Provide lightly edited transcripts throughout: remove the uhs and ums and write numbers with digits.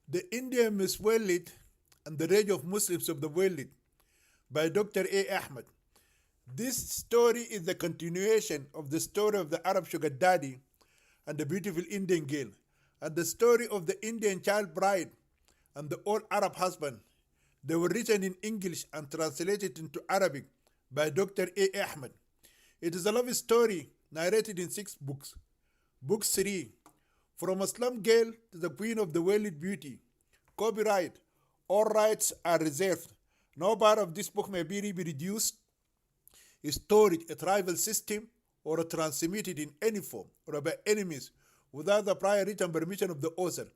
The Indian Miswalid and the Rage of Muslims of the Walid by Dr. A. Ahmed. This story is the continuation of the story of the Arab sugar daddy and the beautiful Indian girl, and the story of the Indian child bride and the old Arab husband. They were written in English and translated into Arabic by Dr. A. Ahmed. It is a love story narrated in 6 books. Book 3, From a Slum Girl to the Queen of the World Beauty. Copyright. All rights are reserved. No part of this book may be reproduced, stored, a tribal system, or transmitted in any form or by enemies without the prior written permission of the author,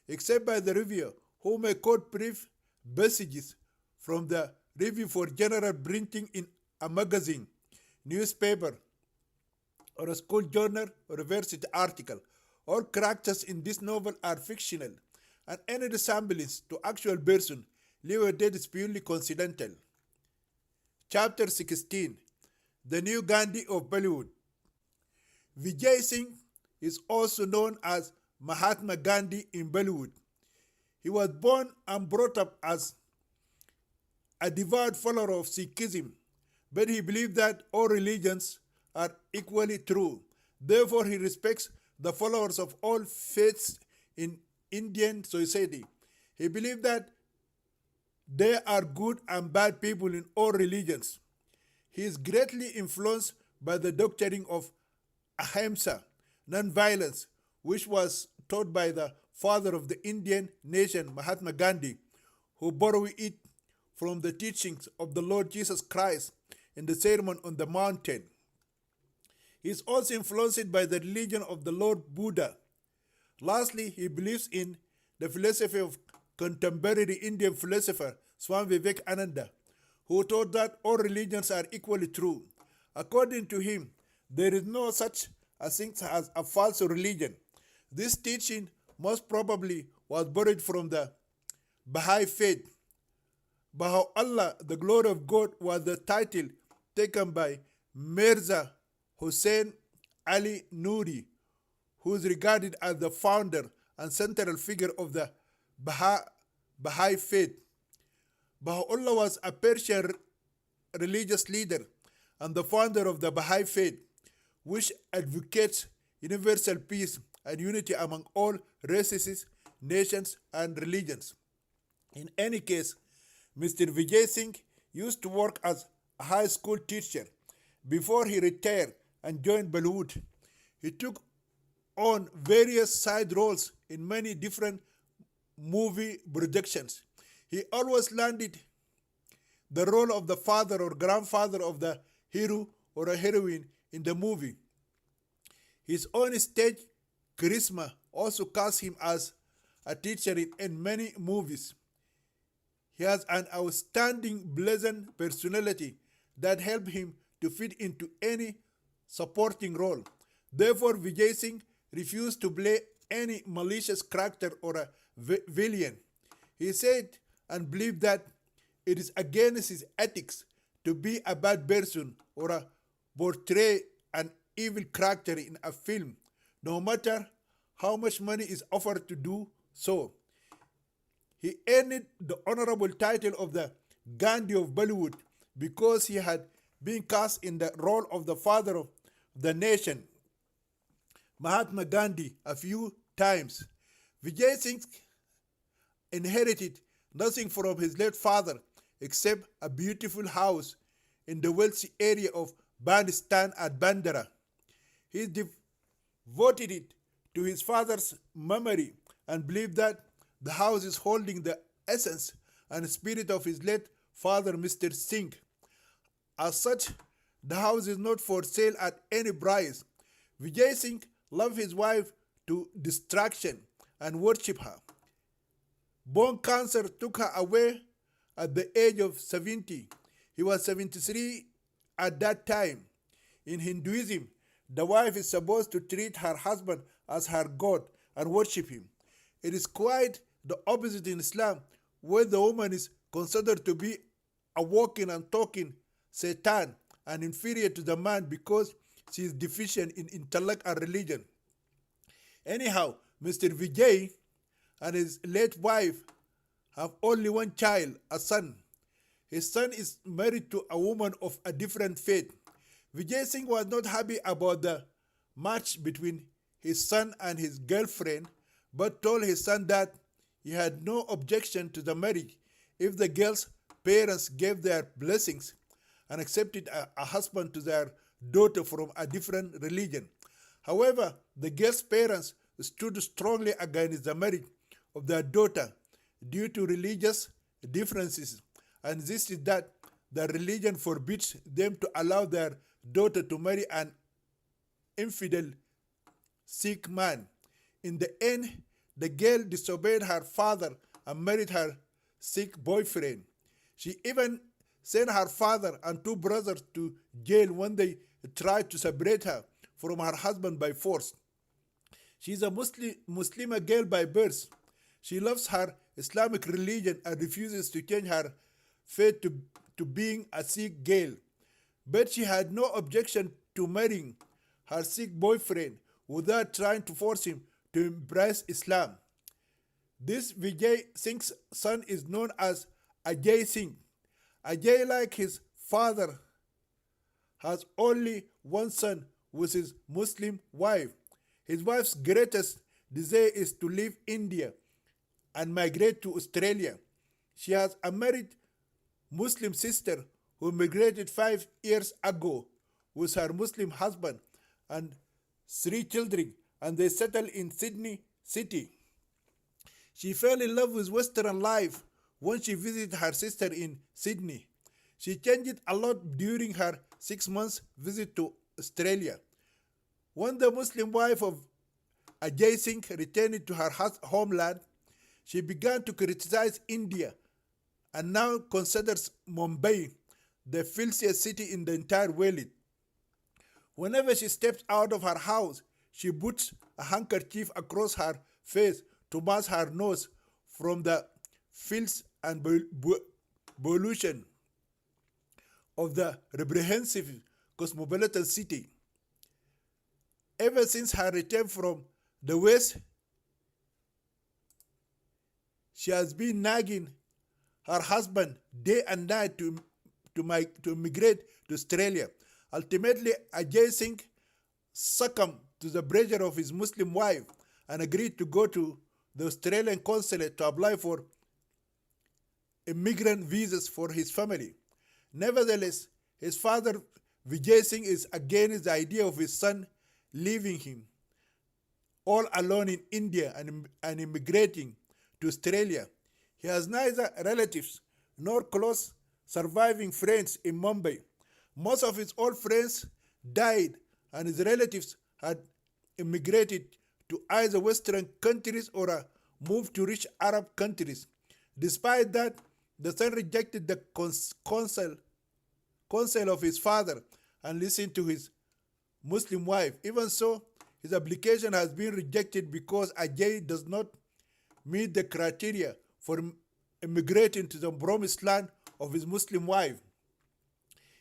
except by the reviewer, who may quote brief passages from the review for general printing in a magazine, newspaper, or a school journal or university article. All characters in this novel are fictional, and any resemblance to actual person, live or dead, is purely coincidental. Chapter 16. The New Gandhi of Bollywood. Vijay Singh is also known as Mahatma Gandhi in Bollywood. He was born and brought up as a devout follower of Sikhism, but he believed that all religions are equally true. Therefore, he respects the followers of all faiths in Indian society. He believed that there are good and bad people in all religions. He is greatly influenced by the doctrine of ahimsa, non-violence, which was taught by the father of the Indian nation, Mahatma Gandhi, who borrowed it from the teachings of the Lord Jesus Christ in the Sermon on the Mountain. He is also influenced by the religion of the Lord Buddha. Lastly, he believes in the philosophy of contemporary Indian philosopher Swami Vivekananda, who taught that all religions are equally true. According to him, there is no such a thing as a false religion. This teaching most probably was borrowed from the Baha'i faith. Baha'u'llah, the glory of God, was the title taken by Mirza Hussain Ali Nuri, who is regarded as the founder and central figure of the Baha'i faith. Baha'u'llah was a Persian religious leader and the founder of the Baha'i faith, which advocates universal peace and unity among all races, nations, and religions. In any case, Mr. Vijay Singh used to work as a high school teacher before he retired and joined Bollywood. He took on various side roles in many different movie productions. He always landed the role of the father or grandfather of the hero or a heroine in the movie. His own stage charisma also cast him as a teacher in many movies. He has an outstanding, pleasant personality that helps him to fit into any supporting role. Therefore, Vijay Singh refused to play any malicious character or a villain. He said and believed that it is against his ethics to be a bad person or a portray an evil character in a film, no matter how much money is offered to do so. He earned the honorable title of the Gandhi of Bollywood because he had been cast in the role of the father of the nation, Mahatma Gandhi, a few times. Vijay Singh inherited nothing from his late father except a beautiful house in the wealthy area of Bandistan at Bandara. He devoted it to his father's memory and believed that the house is holding the essence and spirit of his late father, Mr. Singh. As such, the house is not for sale at any price. Vijay Singh loved his wife to distraction and worship her. Bone cancer took her away at the age of 70. He was 73 at that time. In Hinduism, the wife is supposed to treat her husband as her god and worship him. It is quite the opposite in Islam, where the woman is considered to be a walking and talking Satan and inferior to the man because she is deficient in intellect and religion. Anyhow, Mr. Vijay and his late wife have only one child, a son. His son is married to a woman of a different faith. Vijay Singh was not happy about the match between his son and his girlfriend, but told his son that he had no objection to the marriage if the girl's parents gave their blessings and accepted a husband to their daughter from a different religion. However, the girl's parents stood strongly against the marriage of their daughter due to religious differences and insisted that the religion forbids them to allow their daughter to marry an infidel Sikh man. In the end, the girl disobeyed her father and married her Sikh boyfriend. She even sent her father and two brothers to jail when they tried to separate her from her husband by force. She is a Muslim girl by birth. She loves her Islamic religion and refuses to change her faith to being a Sikh girl. But she had no objection to marrying her Sikh boyfriend without trying to force him to embrace Islam. This Vijay Singh's son is known as Ajay Singh. Ajay, like his father, has only one son with his Muslim wife. His wife's greatest desire is to leave India and migrate to Australia. She has a married Muslim sister who migrated 5 years ago with her Muslim husband and 3 children, and they settled in Sydney City. She fell in love with Western life when she visited her sister in Sydney. She changed a lot during her 6 months visit to Australia. When the Muslim wife of Ajay Singh returned to her homeland, she began to criticize India and now considers Mumbai the filthiest city in the entire world. Whenever she steps out of her house, she puts a handkerchief across her face to mask her nose from the filth and pollution of the reprehensive cosmopolitan city. Ever since her return from the West, she has been nagging her husband day and night to migrate to Australia. Ultimately, Ajay Singh succumbed to the pressure of his Muslim wife and agreed to go to the Australian consulate to apply for immigrant visas for his family. Nevertheless, his father Vijay Singh is against the idea of his son leaving him all alone in India and immigrating to Australia. He has neither relatives nor close surviving friends in Mumbai. Most of his old friends died, and his relatives had immigrated to either Western countries or moved to rich Arab countries. Despite that, the son rejected the counsel of his father and listened to his Muslim wife. Even so, his application has been rejected because Ajay does not meet the criteria for immigrating to the promised land of his Muslim wife.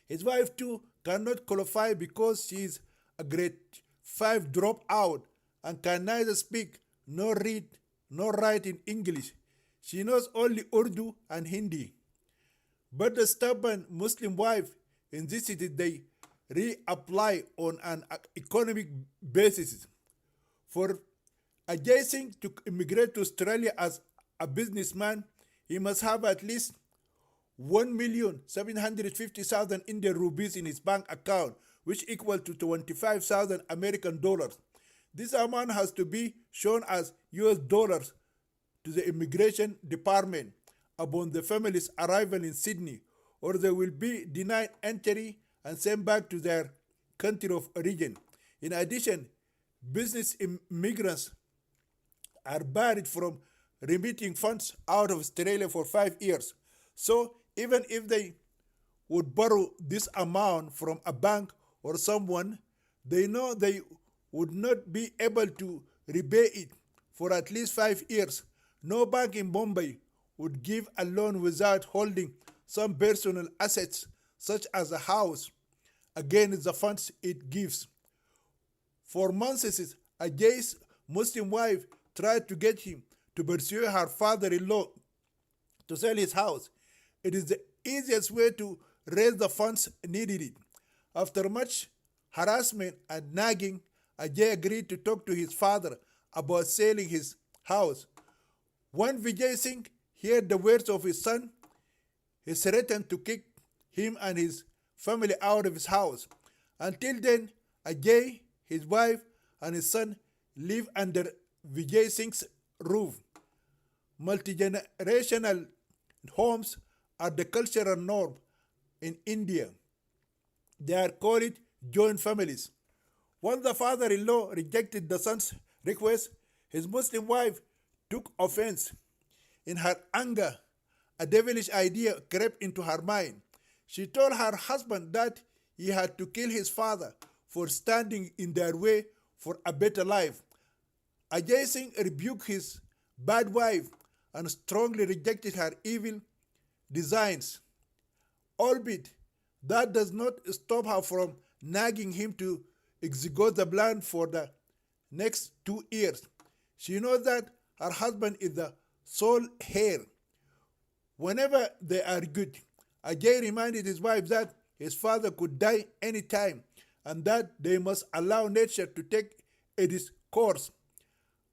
His wife too cannot qualify because she is a grade 5 dropout and can neither speak nor read nor write in English. She knows only Urdu and Hindi. But the stubborn Muslim wife insisted they reapply on an economic basis. For Ajay Singh to immigrate to Australia as a businessman, he must have at least 1,750,000 Indian rupees in his bank account, which equal to 25,000 American dollars. This amount has to be shown as US dollars to the immigration department upon the family's arrival in Sydney, or they will be denied entry and sent back to their country of origin. In addition, business immigrants are barred from remitting funds out of Australia for 5 years. So even if they would borrow this amount from a bank or someone, they know they would not be able to repay it for at least 5 years. No bank in Bombay would give a loan without holding some personal assets, such as a house, against the funds it gives. For months, Ajay's Muslim wife tried to get him to pursue her father-in-law to sell his house. It is the easiest way to raise the funds needed. After much harassment and nagging, Ajay agreed to talk to his father about selling his house. When Vijay Singh heard the words of his son, he threatened to kick him and his family out of his house. Until then, Ajay, his wife, and his son live under Vijay Singh's roof. Multi-generational homes are the cultural norm in India. They are called joint families. When the father-in-law rejected the son's request, his Muslim wife took offense. In her anger, a devilish idea crept into her mind. She told her husband that he had to kill his father for standing in their way for a better life. Ajay Singh rebuked his bad wife and strongly rejected her evil designs. Albeit, that does not stop her from nagging him to execute the plan for the next 2 years. She knows that her husband is the sole heir. Whenever they argued, Ajay reminded his wife that his father could die any time and that they must allow nature to take its course.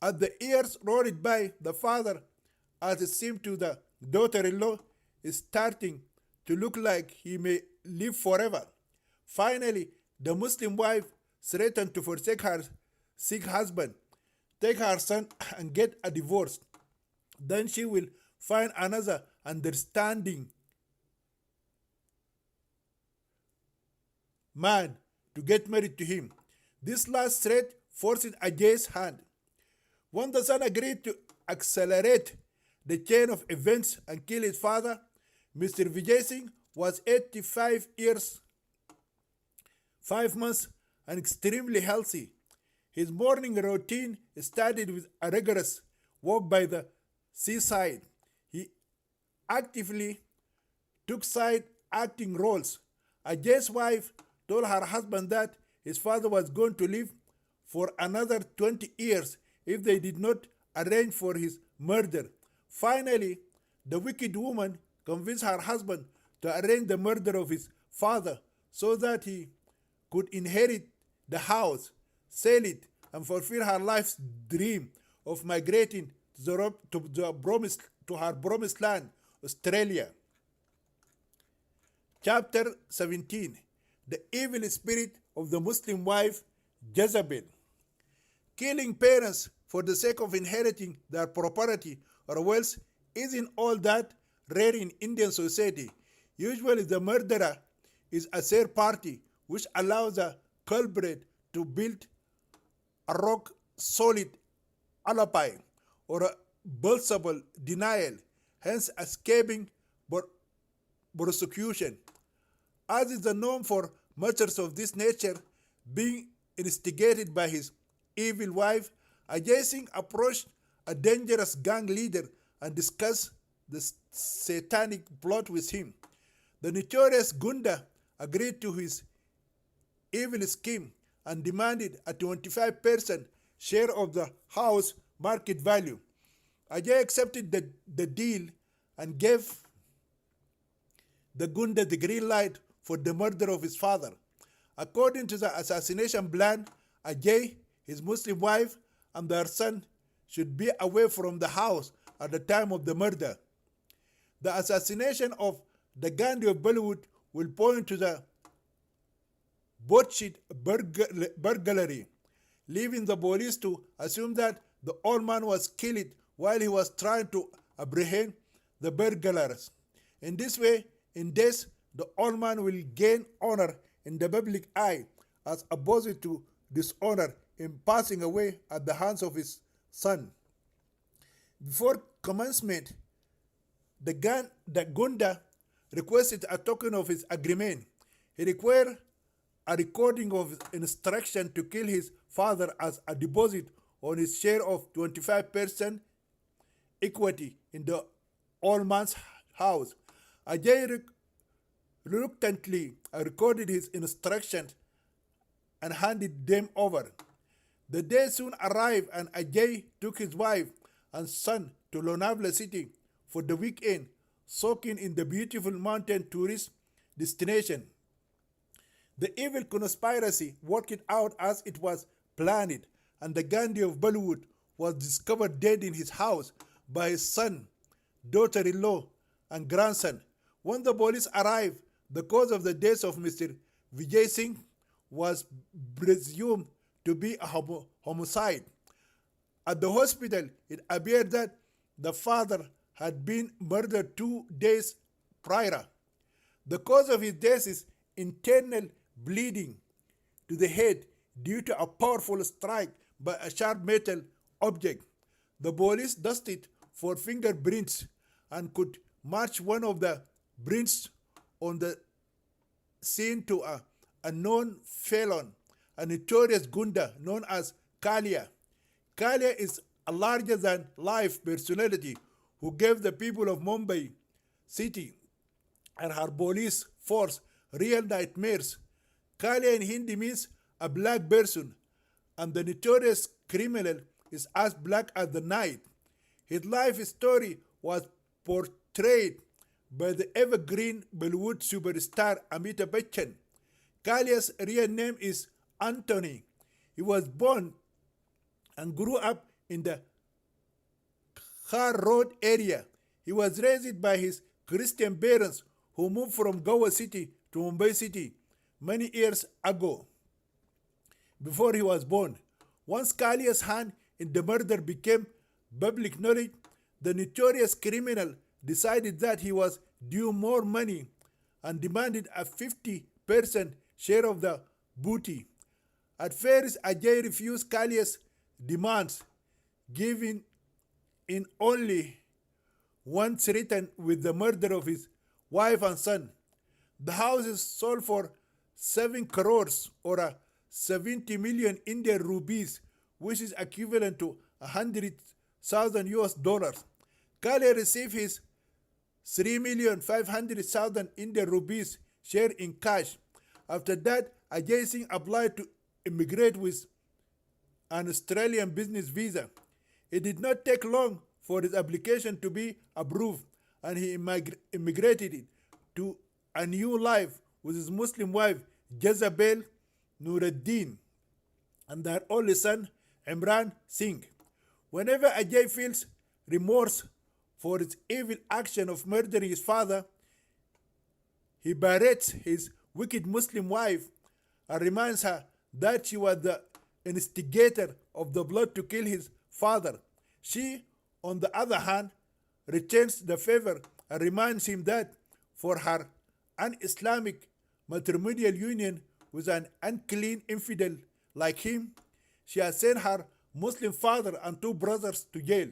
As the years rolled by, the father, as it seemed to the daughter-in-law, is starting to look like he may live forever. Finally, the Muslim wife threatened to forsake her sick husband, take her son, and get a divorce. Then she will find another understanding man to get married to him. This last threat forced Ajay's hand. When the son agreed to accelerate the chain of events and kill his father, Mr. Vijay Singh was 85 years, 5 months, and extremely healthy. His morning routine started with a rigorous walk by the seaside. He actively took side acting roles. Ajay's wife told her husband that his father was going to live for another 20 years if they did not arrange for his murder. Finally, the wicked woman convinced her husband to arrange the murder of his father so that he could inherit the house, sell it, and fulfill her life's dream of migrating to her promised land, Australia. Chapter 17. The evil spirit of the Muslim wife, Jezebel. Killing parents for the sake of inheriting their property or wealth isn't all that rare in Indian society. Usually the murderer is a third party which allows the culprit to build a rock-solid alibi or a plausible denial, hence escaping prosecution. As is the norm for matters of this nature, being instigated by his evil wife, Ajay Singh approached a dangerous gang leader and discussed the satanic plot with him. The notorious Gunda agreed to his evil scheme and demanded a 25% share of the house market value. Ajay accepted the deal and gave the Gunda the green light for the murder of his father. According to the assassination plan, Ajay, his Muslim wife, and their son should be away from the house at the time of the murder. The assassination of the Gandhi of Bollywood will point to the botched burglary, leaving the police to assume that the old man was killed while he was trying to apprehend the burglars. In this way, in death, the old man will gain honor in the public eye as opposed to dishonor in passing away at the hands of his son. Before commencement, the Gunda requested a token of his agreement. He required a recording of his instruction to kill his father as a deposit on his share of 25% equity in the old man's house. Ajay reluctantly recorded his instructions and handed them over. The day soon arrived and Ajay took his wife and son to Lonavala City for the weekend, soaking in the beautiful mountain tourist destination. The evil conspiracy worked out as it was planned, and the Gandhi of Bollywood was discovered dead in his house by his son, daughter-in-law, and grandson. When the police arrived, the cause of the death of Mr. Vijay Singh was presumed to be a homicide. At the hospital, it appeared that the father had been murdered 2 days prior. The cause of his death is internal bleeding to the head due to a powerful strike by a sharp metal object. The police dusted for fingerprints and could match one of the prints on the scene to a known felon, a notorious gunda known as Kalia. Kalia is a larger than life personality who gave the people of Mumbai city and her police force real nightmares. Kalia in Hindi means a black person, and the notorious criminal is as black as the night. His life story was portrayed by the evergreen Bollywood superstar Amitabh Bachchan. Kalia's real name is Anthony. He was born and grew up in the Khar Road area. He was raised by his Christian parents who moved from Goa City to Mumbai City many years ago. Before he was born, once Kalia's hand in the murder became public knowledge, the notorious criminal decided that he was due more money and demanded a 50% share of the booty. At first, Ajay refused Kalia's demands, giving in only once written with the murder of his wife and son. The house is sold for 7 crores or 70 million Indian rupees, which is equivalent to 100,000 US dollars. Kalia received his 3,500,000 Indian rupees share in cash. After that, Ajay Singh applied to immigrate with an Australian business visa. It did not take long for his application to be approved, and he immigrated to a new life with his Muslim wife Jezabel Nuruddin and their only son Imran Singh. Whenever Ajay feels remorse for his evil action of murdering his father, he berates his wicked Muslim wife and reminds her that she was the instigator of the plot to kill his father. She, on the other hand, returns the favor and reminds him that for her un-Islamic matrimonial union with an unclean infidel like him, she has sent her Muslim father and 2 brothers to jail.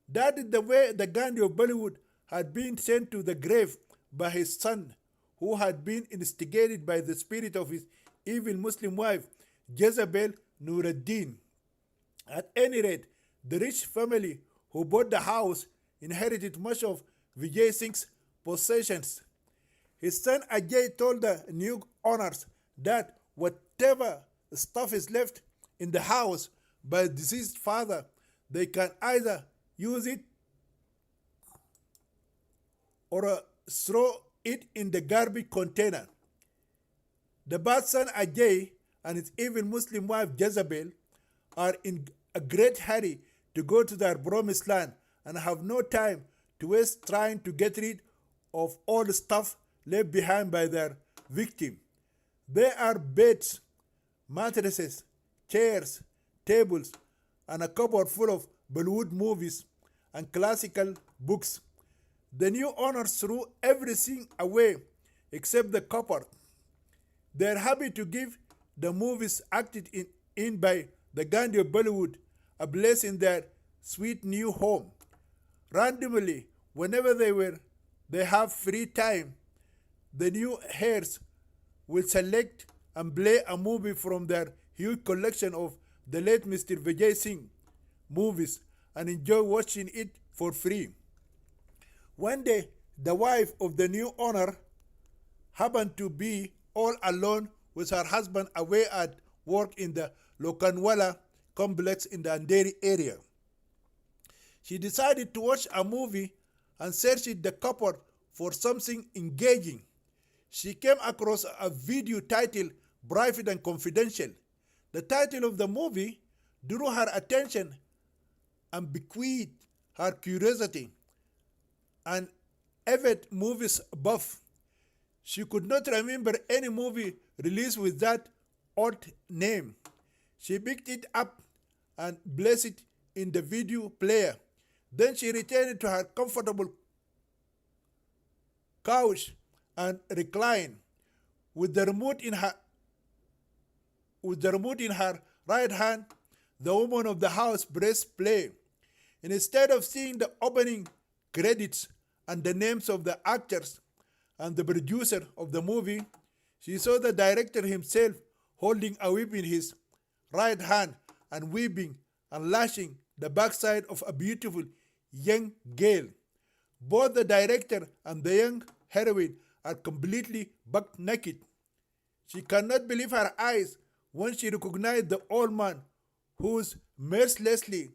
That is the way the Gandhi of Bollywood had been sent to the grave by his son, who had been instigated by the spirit of his evil Muslim wife, Jezebel Nuruddin. At any rate, the rich family who bought the house inherited much of Vijay Singh's possessions. His son Ajay told the new owners that whatever stuff is left in the house by the deceased father, they can either use it or throw it in the garbage container. The bad son Ajay and his evil Muslim wife Jezebel are in a great hurry to go to their promised land and have no time to waste trying to get rid of all the stuff left behind by their victim. There are beds, mattresses, chairs, tables, and a cupboard full of Bollywood movies and classical books. The new owners threw everything away except the cupboard. They are happy to give the movies acted in by the Gandhi of Bollywood a place in their sweet new home. Randomly, whenever they have free time, the new heirs will select and play a movie from their huge collection of the late Mr. Vijay Singh movies and enjoy watching it for free. One day, the wife of the new owner happened to be all alone with her husband away at work in the Lokanwala complex in the Andheri area. She decided to watch a movie and searched the cupboard for something engaging. She came across a video titled Private and Confidential. The title of the movie drew her attention and bequeathed her curiosity. An avid movies buff, she could not remember any movie released with that odd name. She picked it up and placed it in the video player. Then she returned to her comfortable couch and reclined with the remote in her right hand. The woman of the house pressed play. Instead of seeing the opening credits and the names of the actors and the producer of the movie, she saw the director himself holding a whip in his right hand and weeping and lashing the backside of a beautiful young girl. Both the director and the young heroine are completely buck naked. She cannot believe her eyes when she recognized the old man who's mercilessly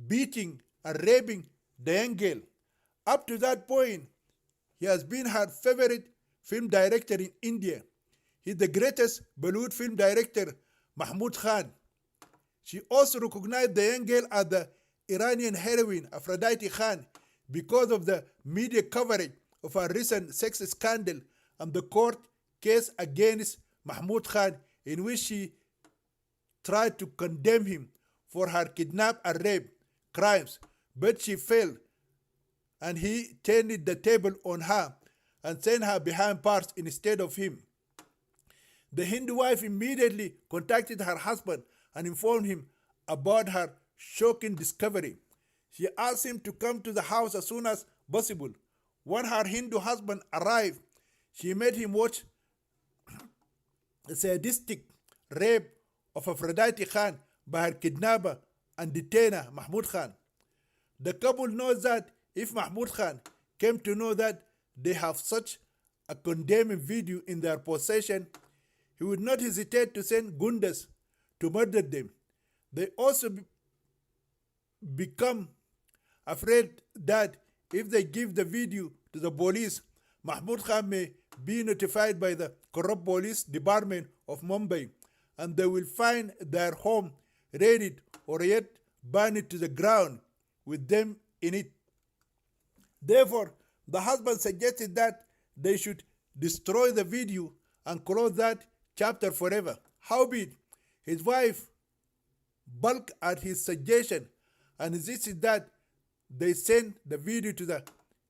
beating and raping the young girl. Up to that point, he has been her favorite film director in India. He's the greatest Bollywood film director, Mahmood Khan. She also recognized the young girl as the Iranian heroine, Aphrodite Khan, because of the media coverage of her recent sex scandal and the court case against Mahmood Khan, in which she tried to condemn him for her kidnap and rape crimes, but she failed, and he turned the table on her and sent her behind bars instead of him. The Hindu wife immediately contacted her husband and informed him about her shocking discovery. She asked him to come to the house as soon as possible. When her Hindu husband arrived, she made him watch a sadistic rape of Aphrodite Khan by her kidnapper and detainer Mahmood Khan. The couple knows that if Mahmood Khan came to know that they have such a condemning video in their possession, he would not hesitate to send gundas to murder them. They also become afraid that if they give the video to the police, Mahmood Khan may be notified by the corrupt police department of Mumbai, and they will find their home raided or yet burn it to the ground with them in it. Therefore, the husband suggested that they should destroy the video and close that chapter forever. Howbeit, his wife balked at his suggestion and insisted that they send the video to the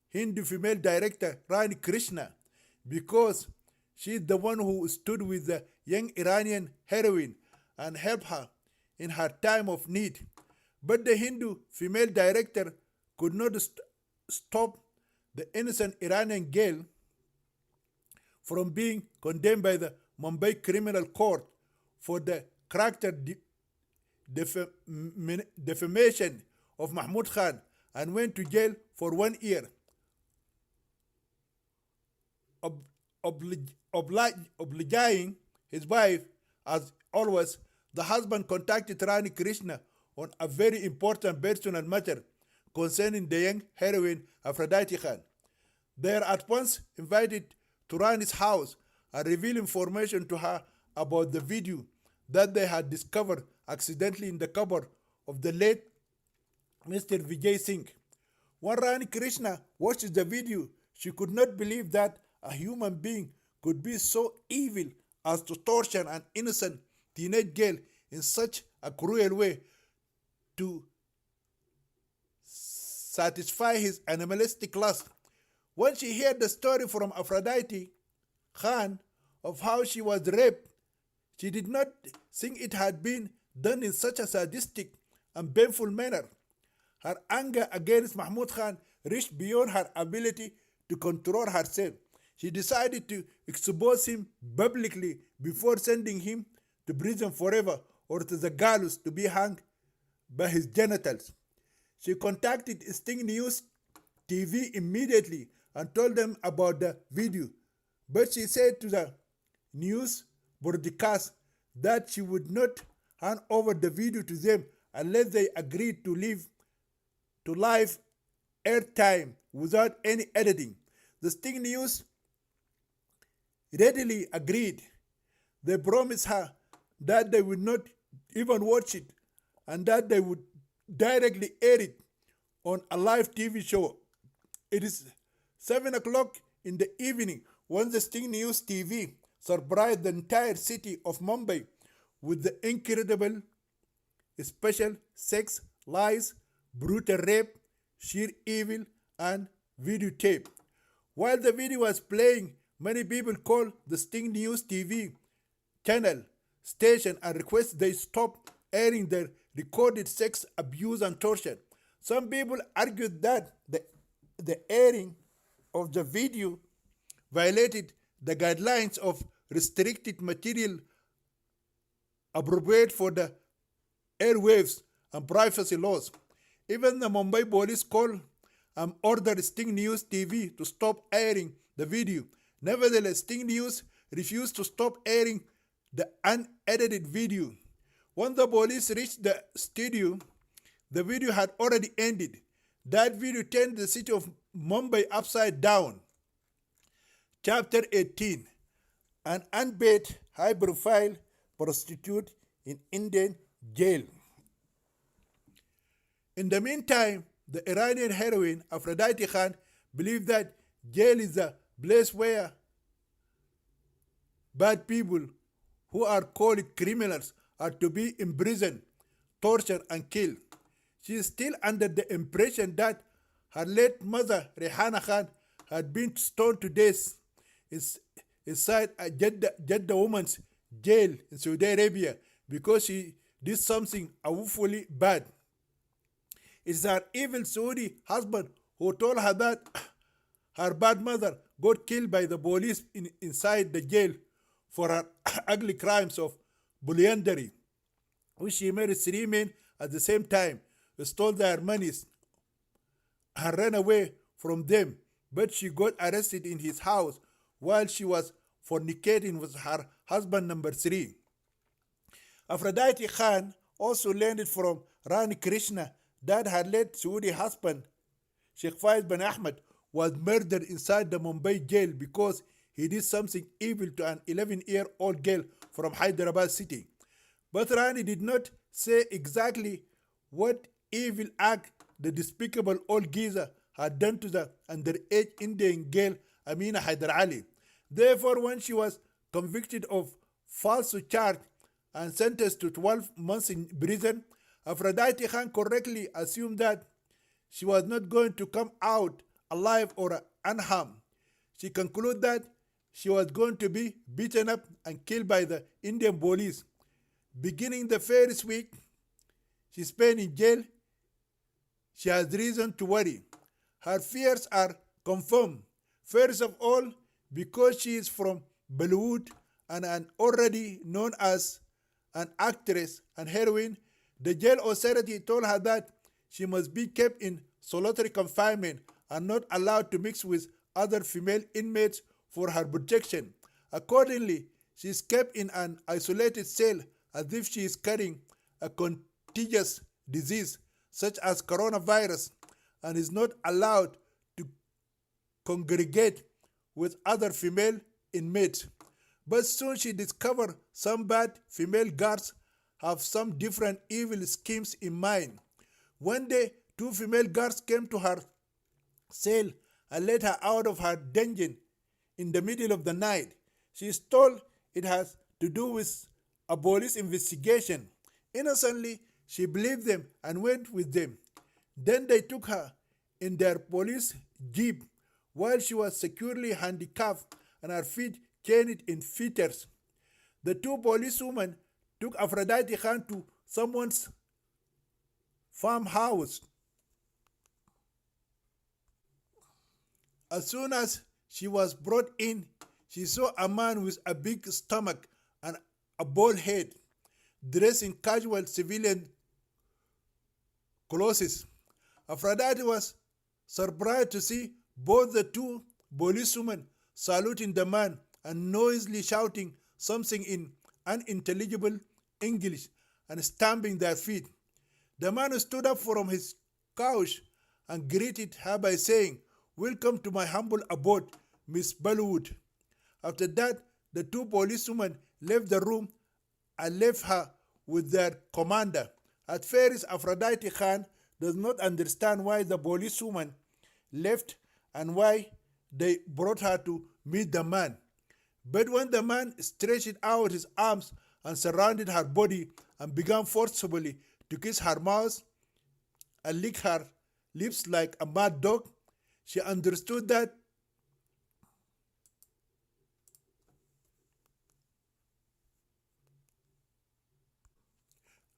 Hindu female director Rani Krishna, because she is the one who stood with the young Iranian heroine and helped her in her time of need. But the Hindu female director could not stop the innocent Iranian girl from being condemned by the Mumbai Criminal Court for the character defamation of Mahmood Khan and went to jail for 1 year. Obliging his wife, as always, the husband contacted Rani Krishna on a very important personal matter concerning the young heroine Aphrodite Khan. They are at once invited to Rani's house and reveal information to her about the video that they had discovered accidentally in the cupboard of the late Mr. Vijay Singh. When Rani Krishna watched the video, she could not believe that a human being could be so evil as to torture an innocent teenage girl in such a cruel way to satisfy his animalistic lust. When she heard the story from Aphrodite Khan of how she was raped, she did not think it had been done in such a sadistic and painful manner. Her anger against Mahmood Khan reached beyond her ability to control herself. She decided to expose him publicly before sending him to prison forever or to the gallows to be hung by his genitals. She contacted Sting News TV immediately and told them about the video, but she said to the news broadcast that she would not hand over the video to them unless they agreed to leave to live airtime without any editing. The Sting News readily agreed. They promised her that they would not even watch it and that they would directly air it on a live TV show. It is 7 o'clock in the evening when the Sting News TV surprised the entire city of Mumbai with the incredible special sex, lies, brutal rape, sheer evil, and videotape. While the video was playing, many people called the Sting News TV channel station and requested they stop airing their recorded sex abuse and torture. Some people argued that the airing of the video violated the guidelines of restricted material appropriate for the airwaves and privacy laws. Even the Mumbai police called and ordered Sting News TV to stop airing the video. Nevertheless, Sting News refused to stop airing the unedited video. When the police reached the studio, the video had already ended. That video turned the city of Mumbai upside down. Chapter 18. An unpaid high-profile prostitute in Indian jail. In the meantime, the Iranian heroine Aphrodite Khan believed that jail is a place where bad people who are called criminals are to be imprisoned, tortured, and killed. She is still under the impression that her late mother, Rehana Khan, had been stoned to death inside a Jeddah woman's jail in Saudi Arabia because she did something awfully bad. It's her evil Saudi husband who told her that her bad mother got killed by the police inside the jail for her ugly crimes of bullyingary, which she married 3 men at the same time, stole their monies, and ran away from them. But she got arrested in his house while she was fornicating with her husband number 3. Aphrodite Khan also learned from Rani Krishna that her late Saudi husband, Sheikh Faiz bin Ahmed, was murdered inside the Mumbai jail because he did something evil to an 11-year-old girl from Hyderabad city. But Rani did not say exactly what evil act the despicable old geezer had done to the underage Indian girl Amina Hyder Ali. Therefore, when she was convicted of false charge and sentenced to 12 months in prison, Aphrodite Khan correctly assumed that she was not going to come out alive or unharmed. She concluded that she was going to be beaten up and killed by the Indian police. Beginning the first week she spent in jail, she has reason to worry. Her fears are confirmed. First of all, because she is from Bollywood and already known as an actress and heroine, the jail authority told her that she must be kept in solitary confinement and not allowed to mix with other female inmates for her protection. Accordingly, she is kept in an isolated cell as if she is carrying a contagious disease such as coronavirus and is not allowed to congregate with other female inmates. But soon she discovered some bad female guards have some different evil schemes in mind. One day, 2 female guards came to her cell and let her out of her dungeon in the middle of the night. She is told it has to do with a police investigation. Innocently, she believed them and went with them. Then they took her in their police jeep while she was securely handicapped and her feet chained in fetters. The 2 policewomen took Aphrodite Khan to someone's farmhouse. As soon as she was brought in, she saw a man with a big stomach and a bald head, dressed in casual civilian clothes. Aphrodite was surprised to see both the 2 policewomen saluting the man and noisily shouting something in unintelligible English and stamping their feet. The man stood up from his couch and greeted her by saying, "Welcome to my humble abode, Miss Bollywood." After that, the two policewomen left the room and left her with their commander. At first, Aphrodite Khan does not understand why the policewoman left and why they brought her to meet the man. But when the man stretched out his arms and surrounded her body and began forcibly to kiss her mouth and lick her lips like a mad dog, she understood that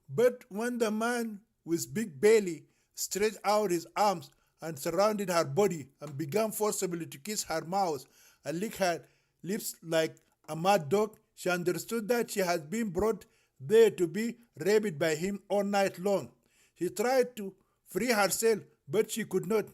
But when the man with big belly stretched out his arms and surrounded her body and began forcibly to kiss her mouth and lick her lips like a mad dog, she understood that she had been brought there to be raped by him all night long. She tried to free herself, but she could not.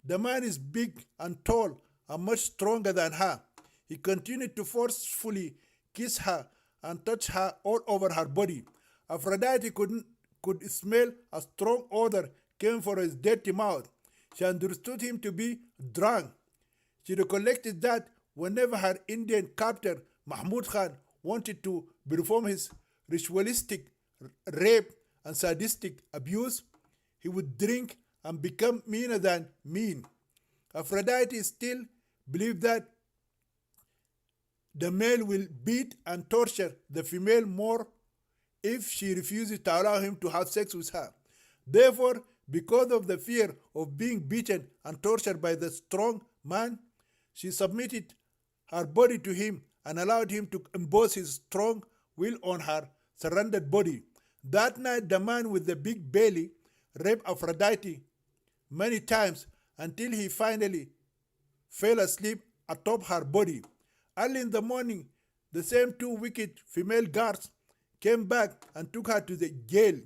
The man is big and tall and much stronger than her. He continued to forcefully kiss her and touch her all over her body. Aphrodite could smell a strong odor came from his dirty mouth. She understood him to be drunk. She recollected that whenever her Indian captor Mahmud Khan wanted to perform his ritualistic rape and sadistic abuse, he would drink and become meaner than mean. Aphrodite still believed that the male will beat and torture the female more if she refuses to allow him to have sex with her. Therefore, because of the fear of being beaten and tortured by the strong man, she submitted her body to him and allowed him to impose his strong will on her surrendered body. That night, the man with the big belly raped Aphrodite many times until he finally fell asleep atop her body. Early in the morning, the same two wicked female guards came back and took her to the jail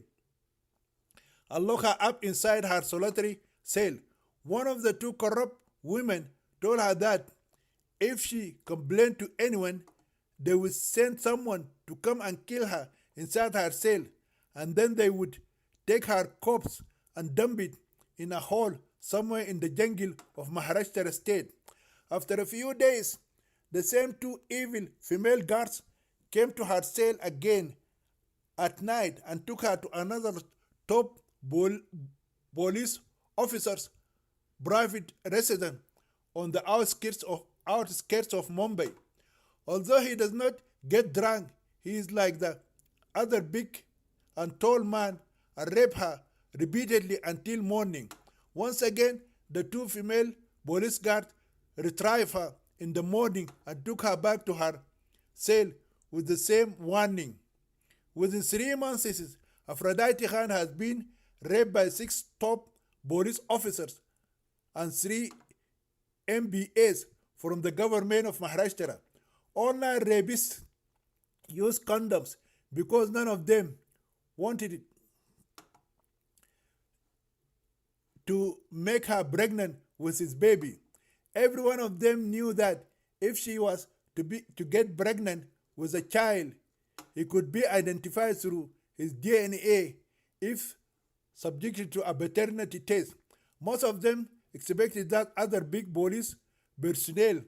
and locked her up inside her solitary cell. One of the two corrupt women told her that if she complained to anyone, they would send someone to come and kill her inside her cell, and then they would take her corpse and dump it in a hole somewhere in the jungle of Maharashtra state. After a few days, the same two evil female guards came to her cell again at night and took her to another top police officer's private residence on the outskirts of Mumbai. Although he does not get drunk, he is like the other big and tall man and rape her repeatedly until morning. Once again, the two female police guards retrieved her in the morning and took her back to her cell with the same warning. Within 3 months, Aphrodite Khan has been raped by 6 top police officers and 3 MBAs from the government of Maharashtra. Online rapists use condoms because none of them wanted it to make her pregnant with his baby. Every one of them knew that if she was to get pregnant with a child, he could be identified through his DNA if subjected to a paternity test. Most of them expected that other big police personnel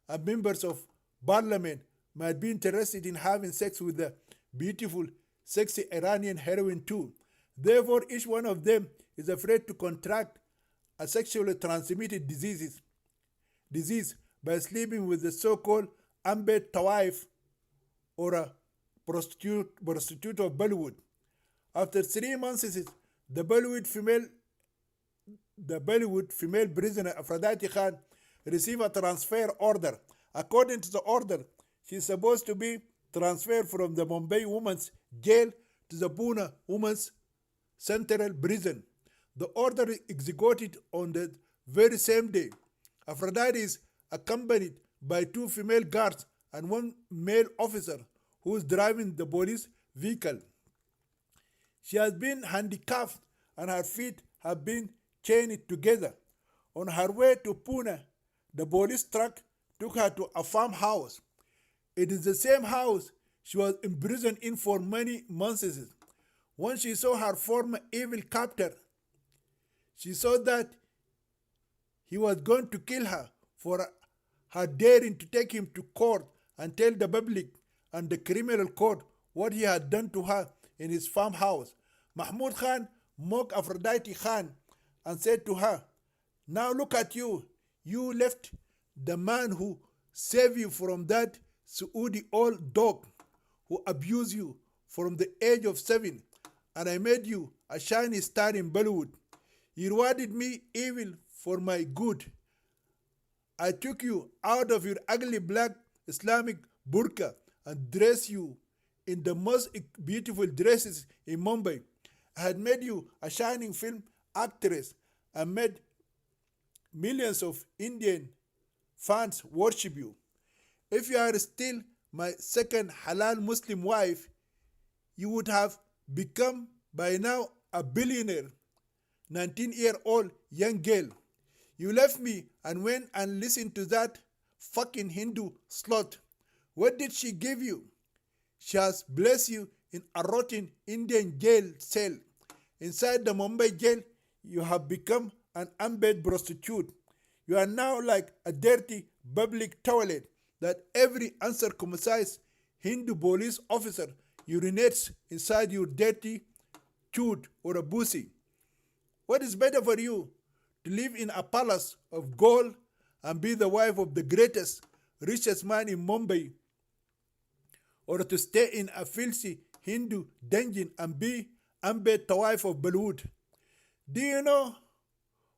and members of parliament might be interested in having sex with the beautiful, sexy Iranian heroine too. Therefore, each one of them is afraid to contract a sexually transmitted disease by sleeping with the so-called Amber Tawaif or a prostitute of Bollywood. After 3 months, the Bollywood female prisoner Aphrodite Khan received a transfer order. According to the order, she is supposed to be transferred from the Mumbai Women's Jail to the Pune Women's Central Prison. The order is executed on the very same day. Aphrodite is accompanied by 2 female guards and 1 male officer who is driving the police vehicle. She has been handcuffed and her feet have been chained together. On her way to Pune, the police truck took her to a farmhouse. It is the same house she was imprisoned in for many months. When she saw her former evil captor, she saw that he was going to kill her for her daring to take him to court and tell the public and the criminal court what he had done to her in his farmhouse. Mahmud Khan mocked Aphrodite Khan and said to her, "Now look at you. You left the man who saved you from that Saudi old dog who abused you from the age of 7, and I made you a shining star in Bollywood. You rewarded me evil for my good. I took you out of your ugly black Islamic burqa and dressed you in the most beautiful dresses in Mumbai. I had made you a shining film actress and made millions of Indian fans worship you. If you are still my second halal Muslim wife, you would have become by now a billionaire, 19-year-old young girl. You left me and went and listened to that fucking Hindu slut. What did she give you? She has blessed you in a rotten Indian jail cell. Inside the Mumbai jail, you have become an unpaid prostitute. You are now like a dirty public toilet that every uncircumcised Hindu police officer urinates inside your dirty chute or a pussy. What is better for you? To live in a palace of gold and be the wife of the greatest, richest man in Mumbai, or to stay in a filthy Hindu dungeon and be unpaid wife of Bollywood? Do you know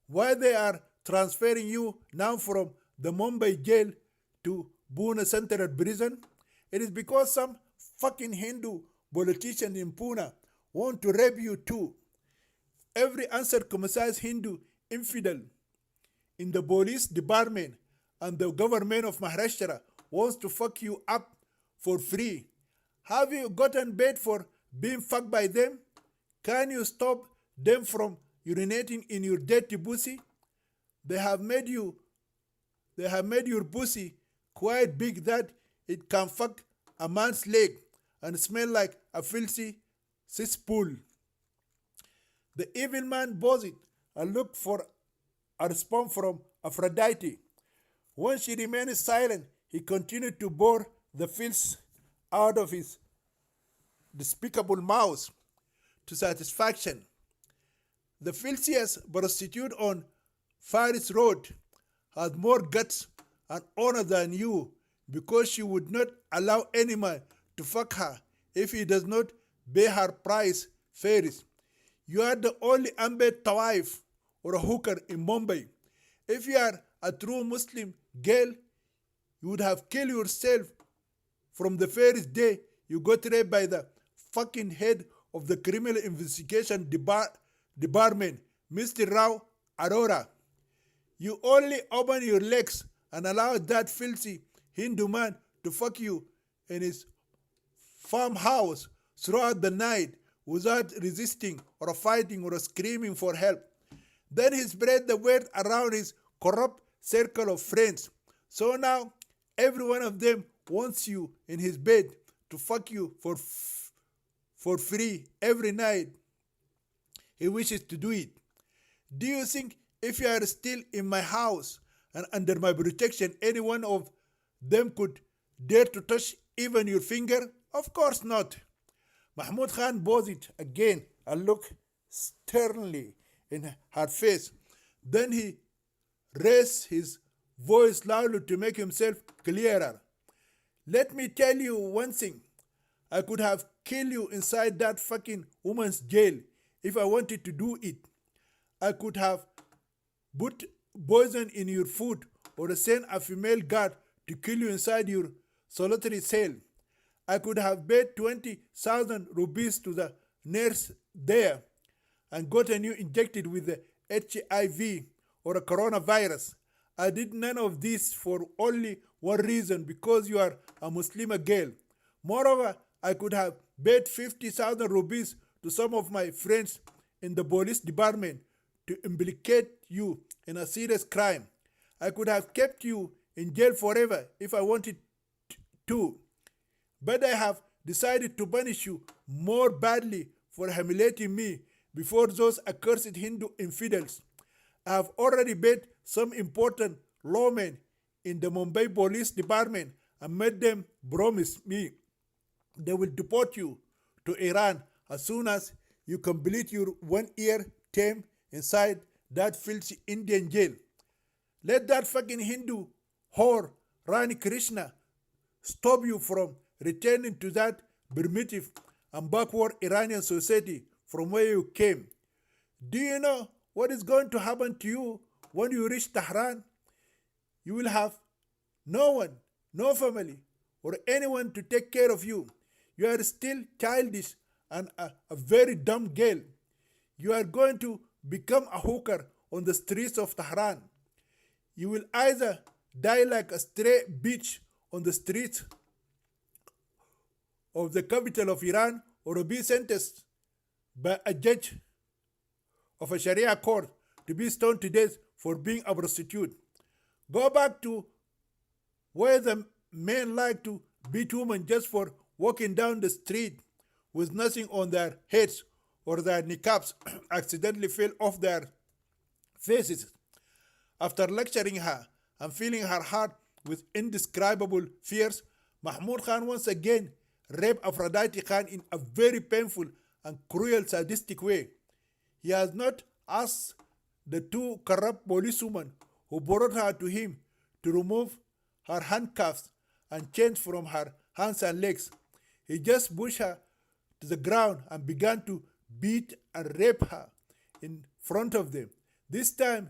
why they are transferring you now from the Mumbai jail to Pune Central Prison? It is because some fucking Hindu politician in Pune want to rape you too. Every uncircumcised Hindu infidel in the police department and the government of Maharashtra wants to fuck you up for free. Have you gotten paid for being fucked by them? Can you stop them from urinating in your dirty pussy? They have made your pussy quite big that it can fuck a man's leg and smell like a filthy cesspool. The evil man bought it and looked for a response from Aphrodite. When she remained silent, he continued to bore the filth out of his despicable mouth to satisfaction. The filthiest prostitute on Faris Road has more guts and honor than you because she would not allow any man to fuck her if he does not pay her price fares. You are the only unpaid wife or a hooker in Mumbai. If you are a true Muslim girl, you would have killed yourself from the first day you got raped by the fucking head of the criminal investigation department, Mr. Rao Arora. You only open your legs and allow that filthy Hindu man to fuck you in his farmhouse throughout the night without resisting or fighting or screaming for help. Then he spread the word around his corrupt circle of friends. So now every one of them wants you in his bed to fuck you for free every night he wishes to do it. Do you think if you are still in my house and under my protection, any one of them could dare to touch even your finger? Of course not. Mahmud Khan paused it again and looked sternly in her face. Then he raised his voice loudly to make himself clearer. Let me tell you one thing. I could have killed you inside that fucking woman's jail if I wanted to do it. I could have put poison in your food or sent a female guard to kill you inside your solitary cell. I could have paid 20,000 rupees to the nurse there and gotten you injected with the HIV or a coronavirus. I did none of this for only one reason, because you are a Muslim girl. Moreover, I could have paid 50,000 rupees to some of my friends in the police department to implicate you in a serious crime. I could have kept you in jail forever if I wanted to. But I have decided to punish you more badly for humiliating me before those accursed Hindu infidels. I have already met some important lawmen in the Mumbai Police Department and made them promise me they will deport you to Iran as soon as you complete your 1 year term inside that filthy Indian jail. Let that fucking Hindu whore, Rani Krishna, stop you from returning to that primitive and backward Iranian society from where you came. Do you know what is going to happen to you when you reach Tehran? You will have no one, no family, or anyone to take care of you. You are still childish and a very dumb girl. You are going to become a hooker on the streets of Tehran. You will either die like a stray bitch on the streets of the capital of Iran or be sentenced by a judge of a Sharia court to be stoned to death for being a prostitute. Go back to where the men like to beat women just for walking down the street with nothing on their heads or their niqabs accidentally fell off their faces. After lecturing her and filling her heart with indescribable fears, Mahmud Khan once again raped Aphrodite Khan in a very painful and cruel sadistic way. He has not asked the two corrupt policewomen who brought her to him to remove her handcuffs and chains from her hands and legs. He just pushed her to the ground and began to beat and rape her in front of them. This time,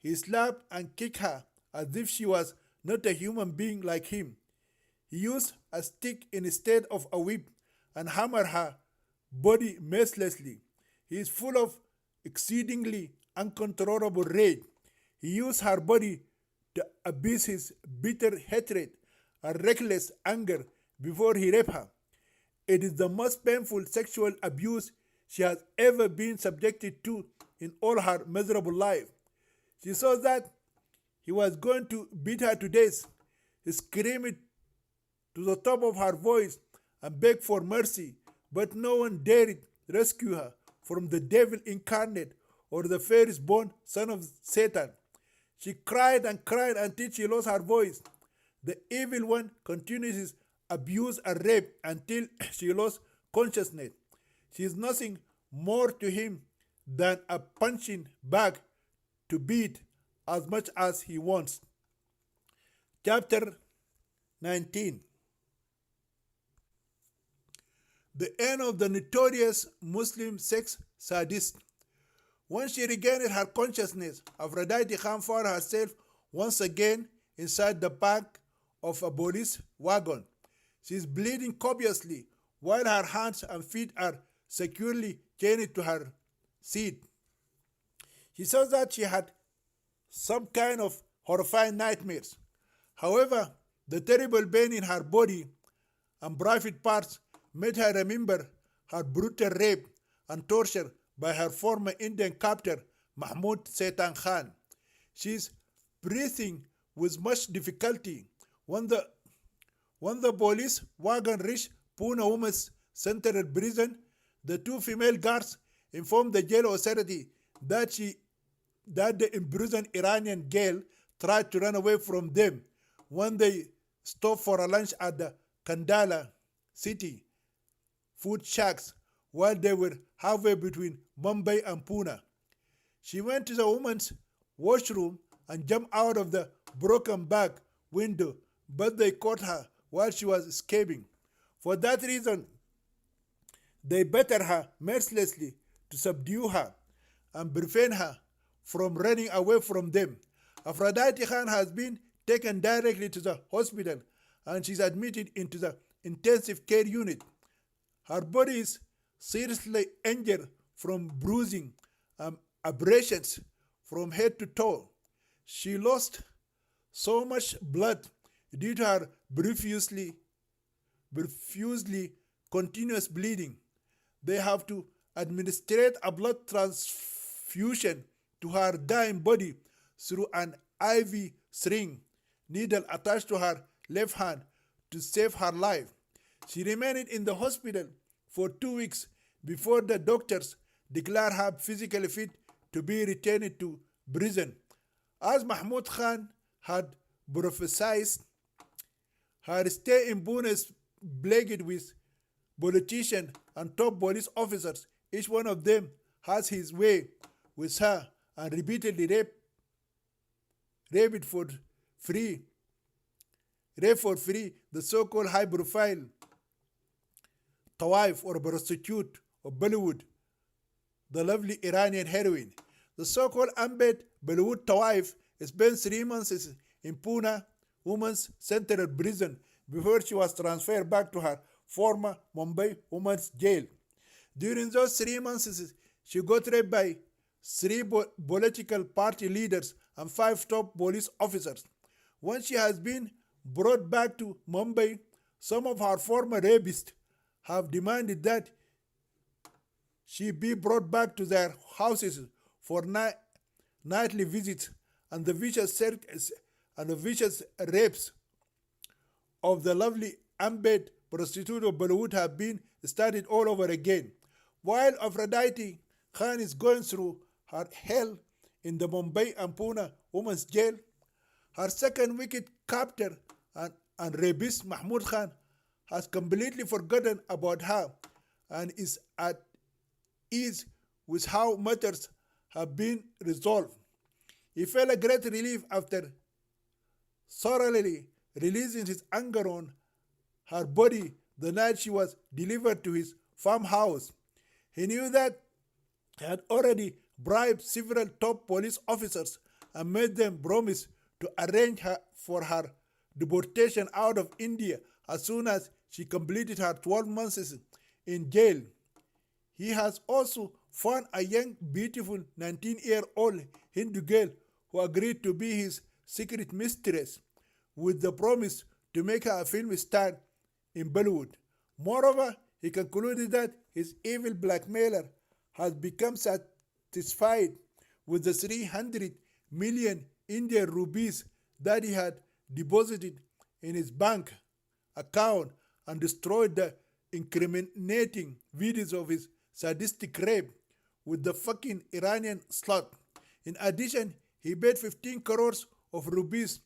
he slapped and kicked her as if she was not a human being like him. He used a stick instead of a whip and hammered her body mercilessly. He is full of exceedingly uncontrollable rage. He used her body to abuse his bitter hatred and reckless anger before he raped her. It is the most painful sexual abuse she has ever been subjected to in all her miserable life. She saw that he was going to beat her to death. He screamed to the top of her voice and begged for mercy, but no one dared rescue her from the devil incarnate or the firstborn son of Satan. She cried and cried until she lost her voice. The evil one continued his abuse and rape until she lost consciousness. She is nothing more to him than a punching bag to beat as much as he wants. Chapter 19. The end of the notorious Muslim sex sadist. When she regained her consciousness, Aphrodite Khan found herself once again inside the back of a police wagon. She is bleeding copiously while her hands and feet are securely chained to her seat. She saw that she had some kind of horrifying nightmares. However, the terrible pain in her body and private parts made her remember her brutal rape and torture by her former Indian captor, Mahmud Saitan Khan. She is breathing with much difficulty. When the police wagon reached Pune Women's Central Prison, the two female guards informed the jail authority that the imprisoned Iranian girl tried to run away from them when they stopped for a lunch at the Kandala city food shacks while they were halfway between Mumbai and Pune. She went to the women's washroom and jumped out of the broken back window, but they caught her while she was escaping. For that reason, they battered her mercilessly to subdue her and prevent her from running away from them. Aphrodite Khan has been taken directly to the hospital and she's admitted into the intensive care unit. Her body is seriously injured from bruising and abrasions from head to toe. She lost so much blood due to her profusely continuous bleeding. They have to administrate a blood transfusion to her dying body through an IV syringe needle attached to her left hand to save her life. She remained in the hospital for 2 weeks before the doctors declared her physically fit to be returned to prison. As Mahmud Khan had prophesied, her stay in Pune is plagued with politicians and top police officers. Each one of them has his way with her and repeatedly raped for free. Rape for free, the so-called high-profile Tawaif or prostitute of Bollywood, the lovely Iranian heroine. The so-called Ambed Bollywood Tawaif spent 3 months in Pune Women's Central Prison before she was transferred back to her former Mumbai Women's Jail. During those 3 months, she got raped by 3 political party leaders and 5 top police officers. Once she has been brought back to Mumbai, some of her former rapists have demanded that she be brought back to their houses for nightly visits, and the vicious rapes of the lovely Ambed prostitute of Bollywood have been started all over again. While Aphrodite Khan is going through her hell in the Mumbai and Pune women's jail, her second wicked captor and rapist Mahmud Khan has completely forgotten about her and is at ease with how matters have been resolved. He felt a great relief after thoroughly releasing his anger on her body the night she was delivered to his farmhouse. He knew that he had already bribed several top police officers and made them promise to arrange for her deportation out of India as soon as she completed her 12 months in jail. He has also found a young, beautiful 19-year-old Hindu girl who agreed to be his secret mistress with the promise to make her a film star in Bollywood. Moreover, he concluded that his evil blackmailer has become satisfied with the 300 million Indian rupees that he had deposited in his bank account and destroyed the incriminating videos of his sadistic rape with the fucking Iranian slut. In addition, he paid 15 crores of rupees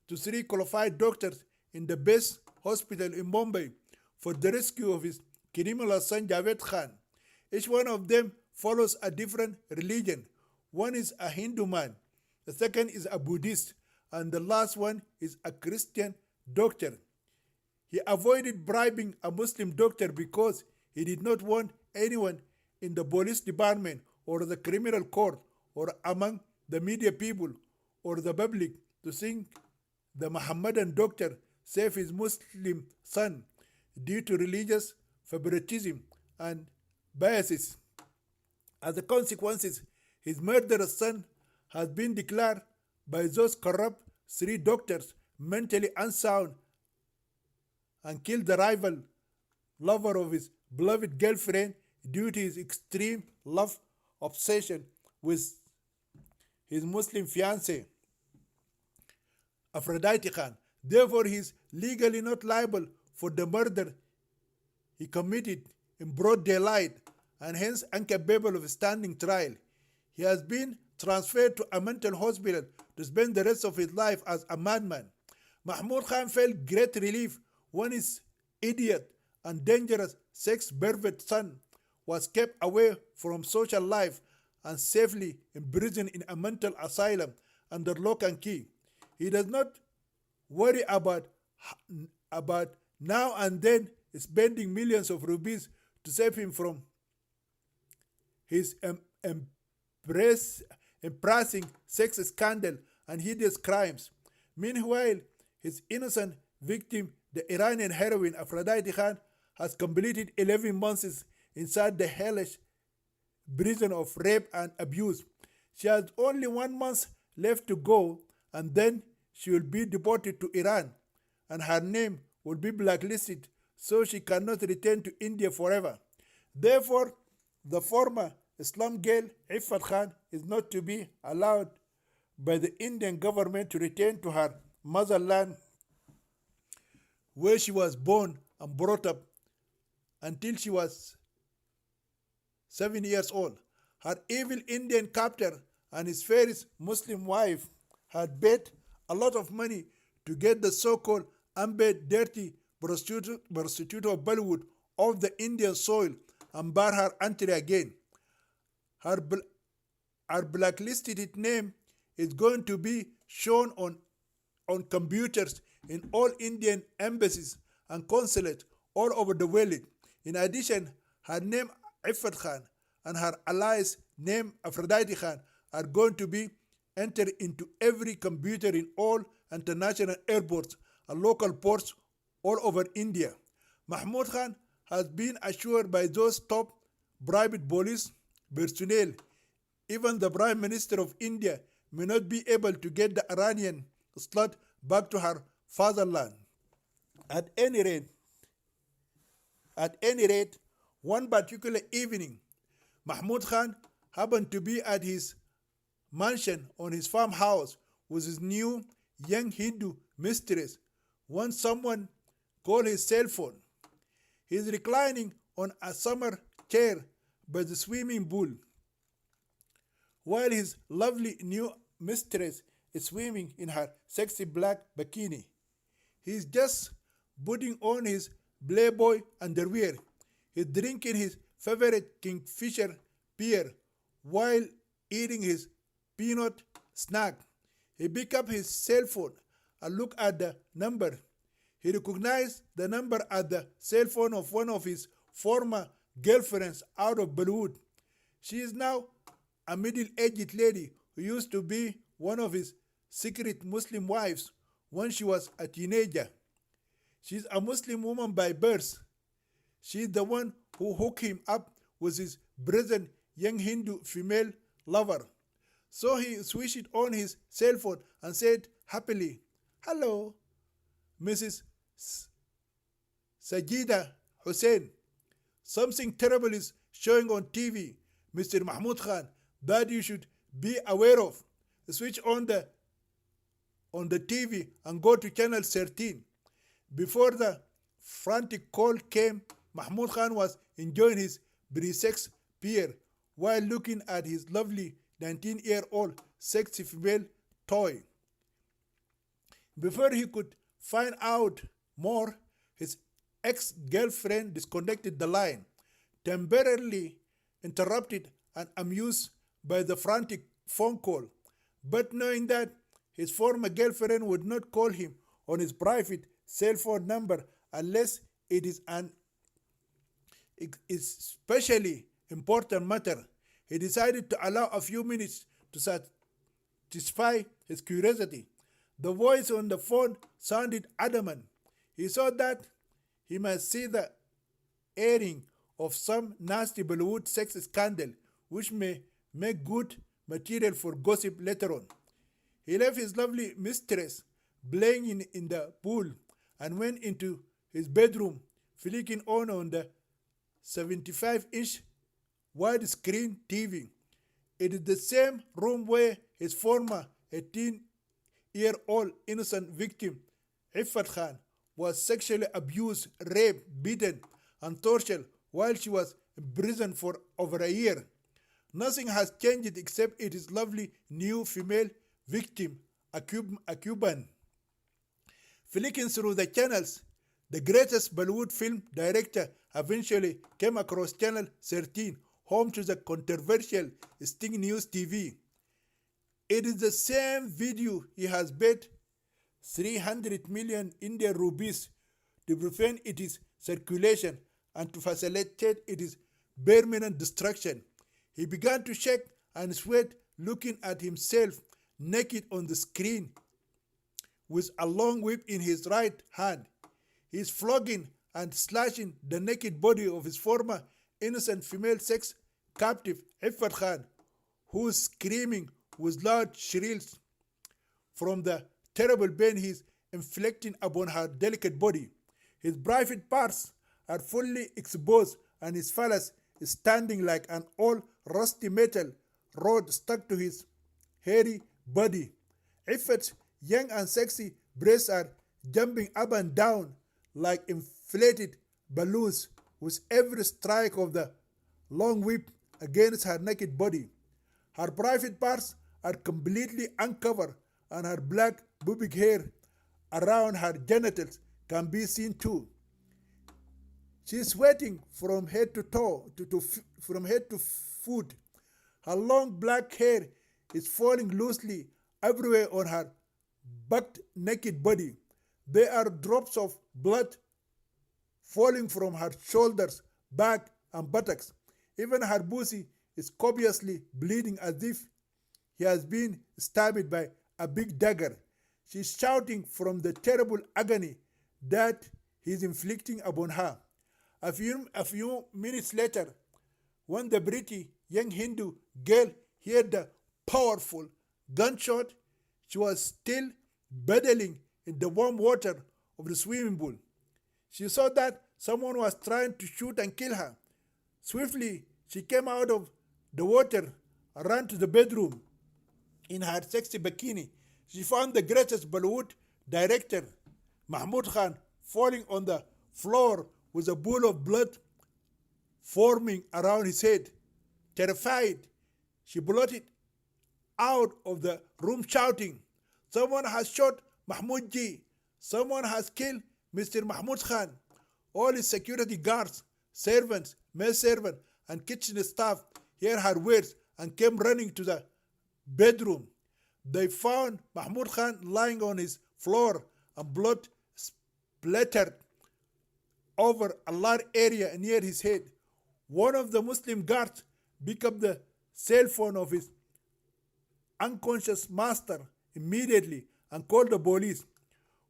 to 3 qualified doctors in the best hospital in Mumbai for the rescue of his criminal son Javed Khan. Each one of them follows a different religion. One is a Hindu man, the second is a Buddhist, and the last one is a Christian doctor. He avoided bribing a Muslim doctor because he did not want anyone in the police department or the criminal court or among the media people or the public to think the Muhammadan doctor saved his Muslim son due to religious favoritism and biases. As a consequence, his murderous son has been declared by those corrupt 3 doctors mentally unsound and killed the rival lover of his beloved girlfriend due to his extreme love obsession with his Muslim fiancée, Aphrodite Khan. Therefore, he is legally not liable for the murder he committed in broad daylight and hence incapable of standing trial. He has been transferred to a mental hospital to spend the rest of his life as a madman. Mahmud Khan felt great relief when his idiot and dangerous sex pervert son was kept away from social life and safely imprisoned in a mental asylum under lock and key. He does not worry about now and then spending millions of rupees to save him from his embarrassing sex scandal and hideous crimes. Meanwhile, his innocent victim, the Iranian heroine Aphrodite Khan, has completed 11 months inside the hellish prison of rape and abuse. She has only 1 month left to go, and then she will be deported to Iran, and her name will be blacklisted, so she cannot return to India forever. Therefore, the former Islam girl Iffat Khan is not to be allowed by the Indian government to return to her motherland where she was born and brought up until she was 7 years old. Her evil Indian captor and his fairest Muslim wife had bet a lot of money to get the so-called unpaid dirty prostitute of Bollywood off the Indian soil and bar her entry again. Her, her blacklisted name is going to be shown on computers in all Indian embassies and consulates all over the world. In addition, her name Iffat Khan and her allies named Aphrodite Khan are going to be entered into every computer in all international airports and local ports all over India. Mahmoud Khan has been assured by those top private police personnel even the Prime Minister of India may not be able to get the Iranian slut back to her fatherland. At any rate, one particular evening, Mahmud Khan happened to be at his mansion on his farmhouse with his new young Hindu mistress when someone called his cell phone. He is reclining on a summer chair by the swimming pool while his lovely new mistress is swimming in her sexy black bikini. He is just putting on his Playboy underwear. He's drinking his favorite Kingfisher beer while eating his peanut snack. He picked up his cell phone and looked at the number. He recognized the number as the cell phone of one of his former girlfriends out of Bollywood. She is now a middle-aged lady who used to be one of his secret Muslim wives when she was a teenager. She's a Muslim woman by birth. She's the one who hooked him up with his present young Hindu female lover. So he switched on his cell phone and said happily, "Hello, Mrs. Sajida Hussain. Something terrible is showing on TV, Mr. Mahmoud Khan, that you should be aware of. Switch on the TV and go to channel 13. Before the frantic call came, Mahmoud Khan was enjoying his pre-sex beer while looking at his lovely 19-year-old sexy female toy. Before he could find out more, his ex-girlfriend disconnected the line, temporarily interrupted and amused by the frantic phone call, but knowing that his former girlfriend would not call him on his private cell phone number unless it is an especially important matter, he decided to allow a few minutes to satisfy his curiosity. The voice on the phone sounded adamant. He saw that he must see the airing of some nasty Bollywood sex scandal which may make good material for gossip later on. He left his lovely mistress playing in the pool and went into his bedroom, flicking on the 75-inch widescreen TV. It is the same room where his former 18-year-old innocent victim, Iffat Khan, was sexually abused, raped, beaten, and tortured while she was in prison for over a year. Nothing has changed except it is lovely new female victim, a Cuban. Flicking through the channels, the greatest Bollywood film director eventually came across Channel 13, home to the controversial Sting News TV. It is the same video he has bet 300 million Indian rupees to prevent its circulation and to facilitate its permanent destruction. He began to shake and sweat looking at himself naked on the screen with a long whip in his right hand. He is flogging and slashing the naked body of his former innocent female sex captive, Iffat Khan, who is screaming with loud shrills from the terrible pain he is inflicting upon her delicate body. His private parts are fully exposed and his phallus is standing like an old rusty metal rod stuck to his hairy body. Iffat's young and sexy breasts are jumping up and down like inflated balloons with every strike of the long whip against her naked body. Her private parts are completely uncovered, and her black pubic hair around her genitals can be seen too. She is sweating from head to toe, from head to foot. Her long black hair is falling loosely everywhere on her bucked naked body. There are drops of blood falling from her shoulders, back, and buttocks. Even her pussy is copiously bleeding as if he has been stabbed by a big dagger. She is shouting from the terrible agony that he is inflicting upon her. A few minutes later, when the pretty young Hindu girl heard the powerful gunshot, she was still battling in the warm water of the swimming pool. She saw that someone was trying to shoot and kill her. Swiftly, she came out of the water and ran to the bedroom. In her sexy bikini, she found the greatest Bollywood director, Mahmood Khan, falling on the floor with a pool of blood forming around his head. Terrified, she blotted out of the room shouting, "Someone has shot Mahmood Ji! Someone has killed Mr. Mahmood Khan!" All his security guards, servants, maid servant, and kitchen staff heard her words and came running to the bedroom. They found Mahmood Khan lying on his floor and blood splattered over a large area near his head. One of the Muslim guards picked up the cell phone of his unconscious master immediately and called the police.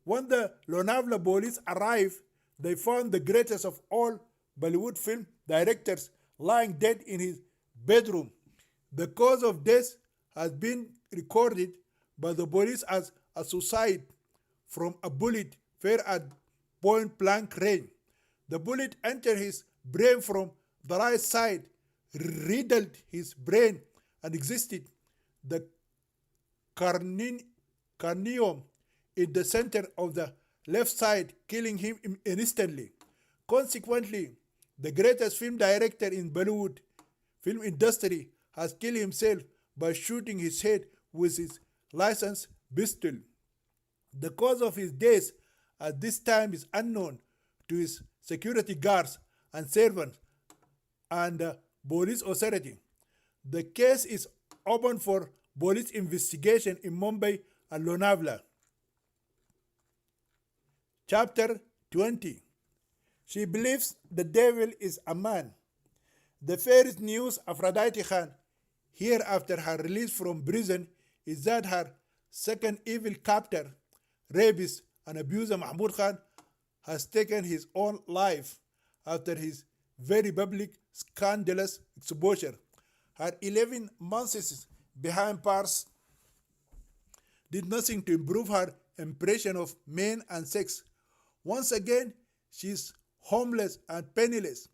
When the Lonavla police arrived, they found the greatest of all Bollywood film directors lying dead in his bedroom. The cause of death has been recorded by the police as a suicide from a bullet fired at point blank range. The bullet entered his brain from the right side, riddled his brain, and exited the cranium in the center of the left side, killing him instantly. Consequently, the greatest film director in Bollywood film industry has killed himself by shooting his head with his licensed pistol. The cause of his death at this time is unknown to his security guards and servants and the police authority. The case is open for police investigation in Mumbai and Lonavla. Chapter 20. She believes the devil is a man. The first news Aphrodite Khan heard after her release from prison is that her second evil captor, rapist, and abuser Mahmood Khan has taken his own life after his very public scandalous exposure. Her 11 months behind bars did nothing to improve her impression of men and sex. Once again, she is homeless and penniless,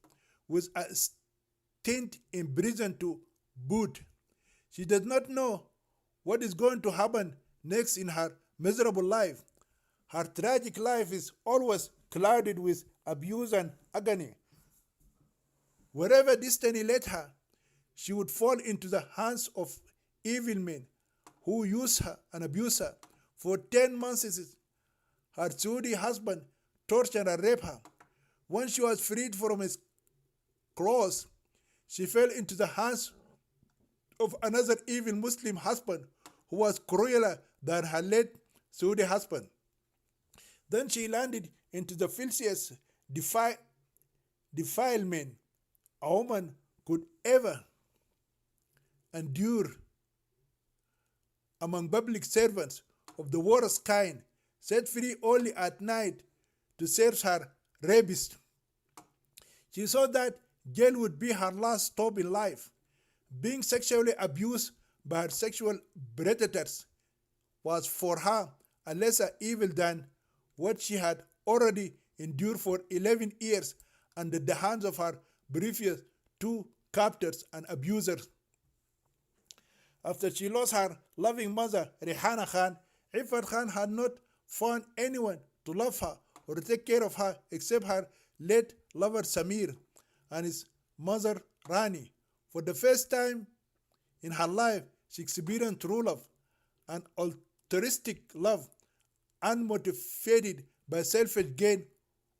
with a stint in prison to boot. She does not know what is going to happen next in her miserable life. Her tragic life is always clouded with abuse and agony. Wherever destiny led her, she would fall into the hands of evil men who use her and abuse her. For 10 months, her Saudi husband tortured and raped her. When she was freed from his claws, she fell into the hands of another evil Muslim husband who was crueler than her late Saudi husband. Then she landed into the filthiest defilement a woman could ever endure among public servants of the worst kind, set free only at night to serve her rapist. She saw that jail would be her last stop in life. Being sexually abused by her sexual predators was for her a lesser evil than what she had already endured for 11 years under the hands of her previous two captors and abusers. After she lost her loving mother, Rehana Khan, Iffat Khan had not found anyone to love her or take care of her except her late lover Samir and his mother Rani. For the first time In her life, she experienced true love, an altruistic love, unmotivated by selfish gain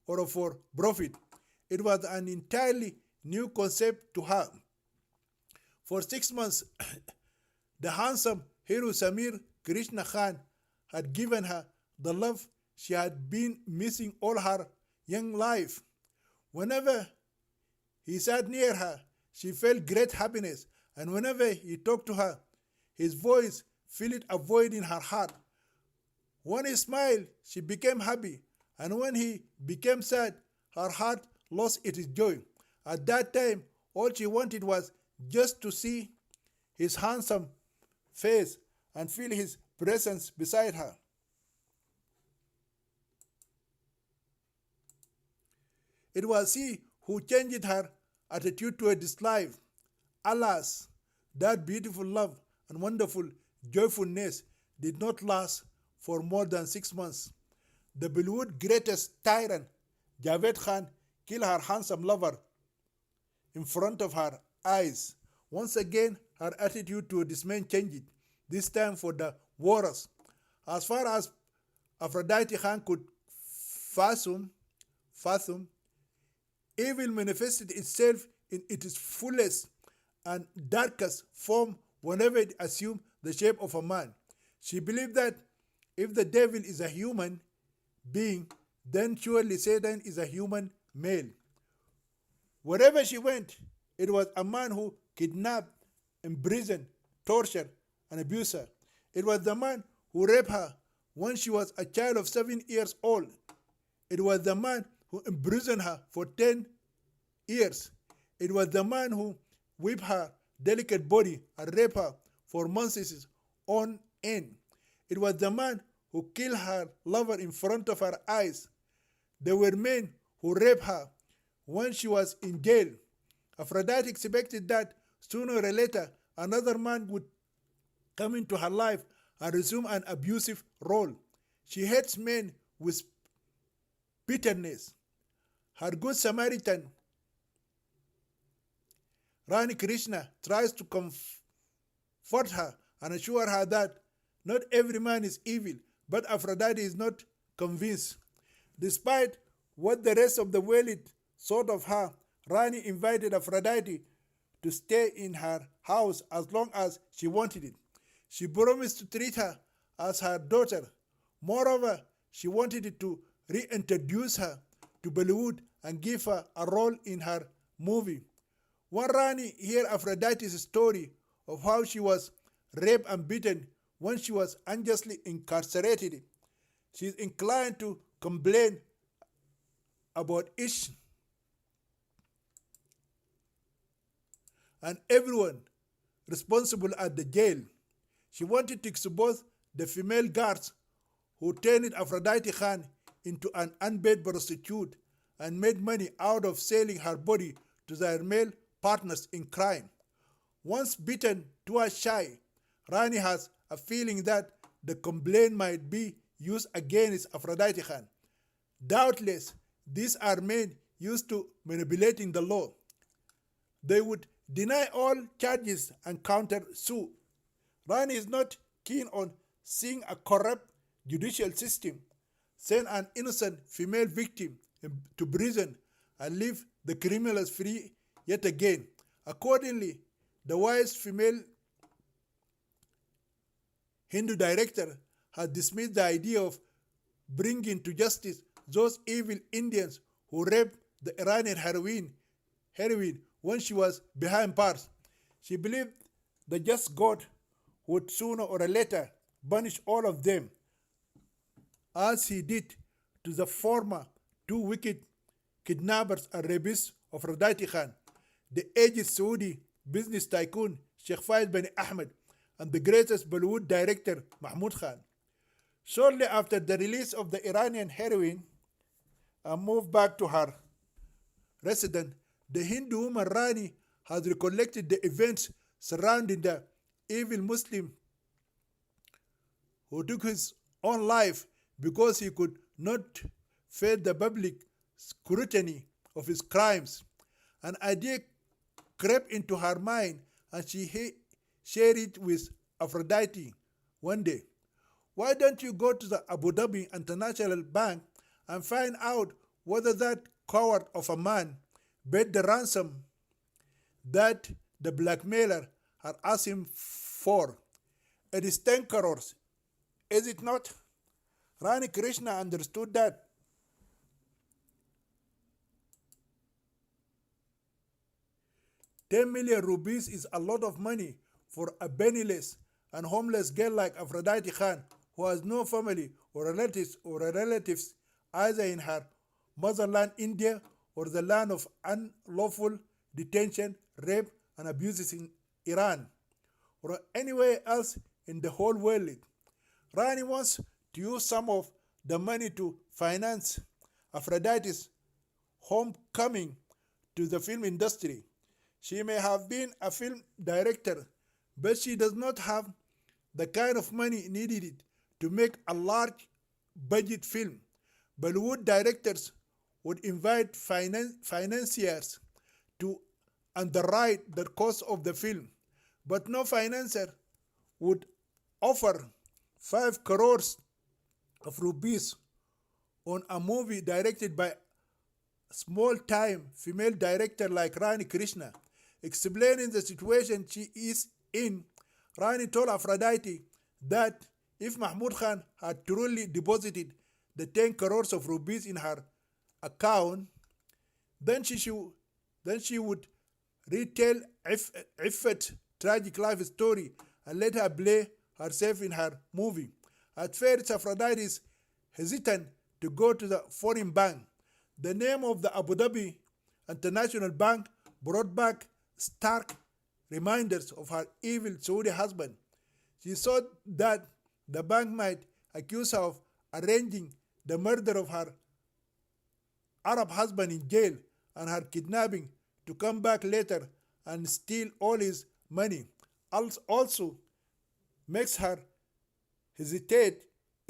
or for profit. It was an entirely new concept to her. For 6 months, the handsome hero Samir Krishna Khan had given her the love she had been missing all her young life. Whenever he sat near her, she felt great happiness, and whenever he talked to her, his voice filled a void in her heart. When he smiled, she became happy, and when he became sad, her heart lost its joy. At that time, all she wanted was just to see his handsome face and feel his presence beside her. It was he who changed her attitude toward this life. Alas, that beautiful love and wonderful joyfulness did not last for more than 6 months. The Bollywood greatest tyrant, Javed Khan, killed her handsome lover in front of her eyes. Once again, her attitude toward this man changed, this time for the worse. As far as Aphrodite Khan could fathom, evil manifested itself in its fullest and darkest form whenever it assumed the shape of a man. She believed that if the devil is a human being, then surely Satan is a human male. Wherever she went, it was a man who kidnapped, imprisoned, tortured, and abused her. It was the man who raped her when she was a child of 7 years old. It was the man who imprisoned her for 10 years. It was the man who whipped her delicate body and raped her for months on end. It was the man who killed her lover in front of her eyes. There were men who raped her when she was in jail. Aphrodite expected that sooner or later another man would come into her life and resume an abusive role. She hates men with bitterness. Her good Samaritan, Rani Krishna, tries to comfort her and assure her that not every man is evil, but Aphrodite is not convinced. Despite what the rest of the world thought of her, Rani invited Aphrodite to stay in her house as long as she wanted it. She promised to treat her as her daughter. Moreover, she wanted to reintroduce her to Bollywood and give her a role in her movie. When Rani heard Aphrodite's story of how she was raped and beaten when she was unjustly incarcerated, she is inclined to complain about each and everyone responsible at the jail. She wanted to expose the female guards who turned Aphrodite Khan into an unpaid prostitute and made money out of selling her body to their male partners in crime. Once bitten, twice shy, Rani has a feeling that the complaint might be used against Aphrodite Khan. Doubtless, these are men used to manipulating the law. They would deny all charges and counter-sue. Rani is not keen on seeing a corrupt judicial system send an innocent female victim to prison and leave the criminals free yet again. Accordingly, the wise female Hindu director has dismissed the idea of bringing to justice those evil Indians who raped the Iranian heroine when she was behind bars. She believed the just God would sooner or later punish all of them, as he did to the former two wicked kidnappers and rapists of Aphrodite Khan, the aged Saudi business tycoon Sheikh Faiz bin Ahmed, and the greatest Bollywood director Mahmood Khan. Shortly after the release of the Iranian heroine and moved back to her residence, the Hindu woman Rani has recollected the events surrounding the evil Muslim who took his own life because he could not face the public scrutiny of his crimes. An idea crept into her mind and she share it with Aphrodite one day. Why don't you go to the Abu Dhabi International Bank and find out whether that coward of a man paid the ransom that the blackmailer had asked him for? It is 10 crores, is it not? Rani Krishna understood that. 10 million rupees is a lot of money for a penniless and homeless girl like Aphrodite Khan, who has no family or relatives either in her motherland India or the land of unlawful detention, rape, and abuses in Iran, or anywhere else in the whole world. Rani wants to use some of the money to finance Aphrodite's homecoming to the film industry. She may have been a film director, but she does not have the kind of money needed to make a large budget film. Bollywood directors would invite financiers to underwrite the cost of the film, but no financier would offer 5 crores of rupees on a movie directed by a small-time female director like Rani Krishna. Explaining the situation she is in, Rani told Aphrodite that if Mahmud Khan had truly deposited the 10 crores of rupees in her account, then she would retell Iffat's tragic life story and let her play herself in her movie. At first, Aphrodite is hesitant to go to the foreign bank. The name of the Abu Dhabi International Bank brought back stark reminders of her evil Saudi husband. She thought that the bank might accuse her of arranging the murder of her Arab husband in jail and her kidnapping to come back later and steal all his money. Also makes her hesitate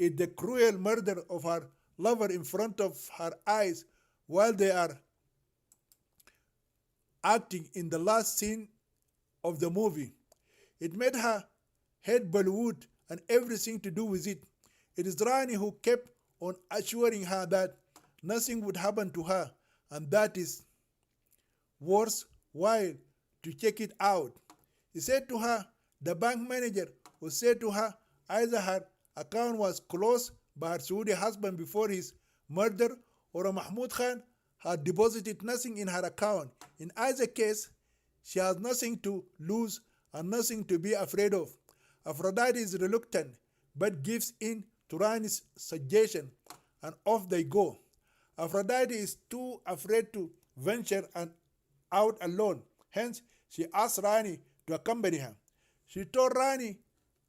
at the cruel murder of her lover in front of her eyes while they are acting in the last scene of the movie. It made her hate Bollywood and everything to do with it. It is Rani who kept on assuring her that nothing would happen to her and that is worthwhile to check it out. He said to her, the bank manager who said to her either her account was closed by her Saudi husband before his murder or Mahmud Khan had deposited nothing in her account. In either case, she has nothing to lose and nothing to be afraid of. Aphrodite is reluctant but gives in to Rani's suggestion and off they go. Aphrodite is too afraid to venture out alone. Hence, she asked Rani to accompany her. She told Rani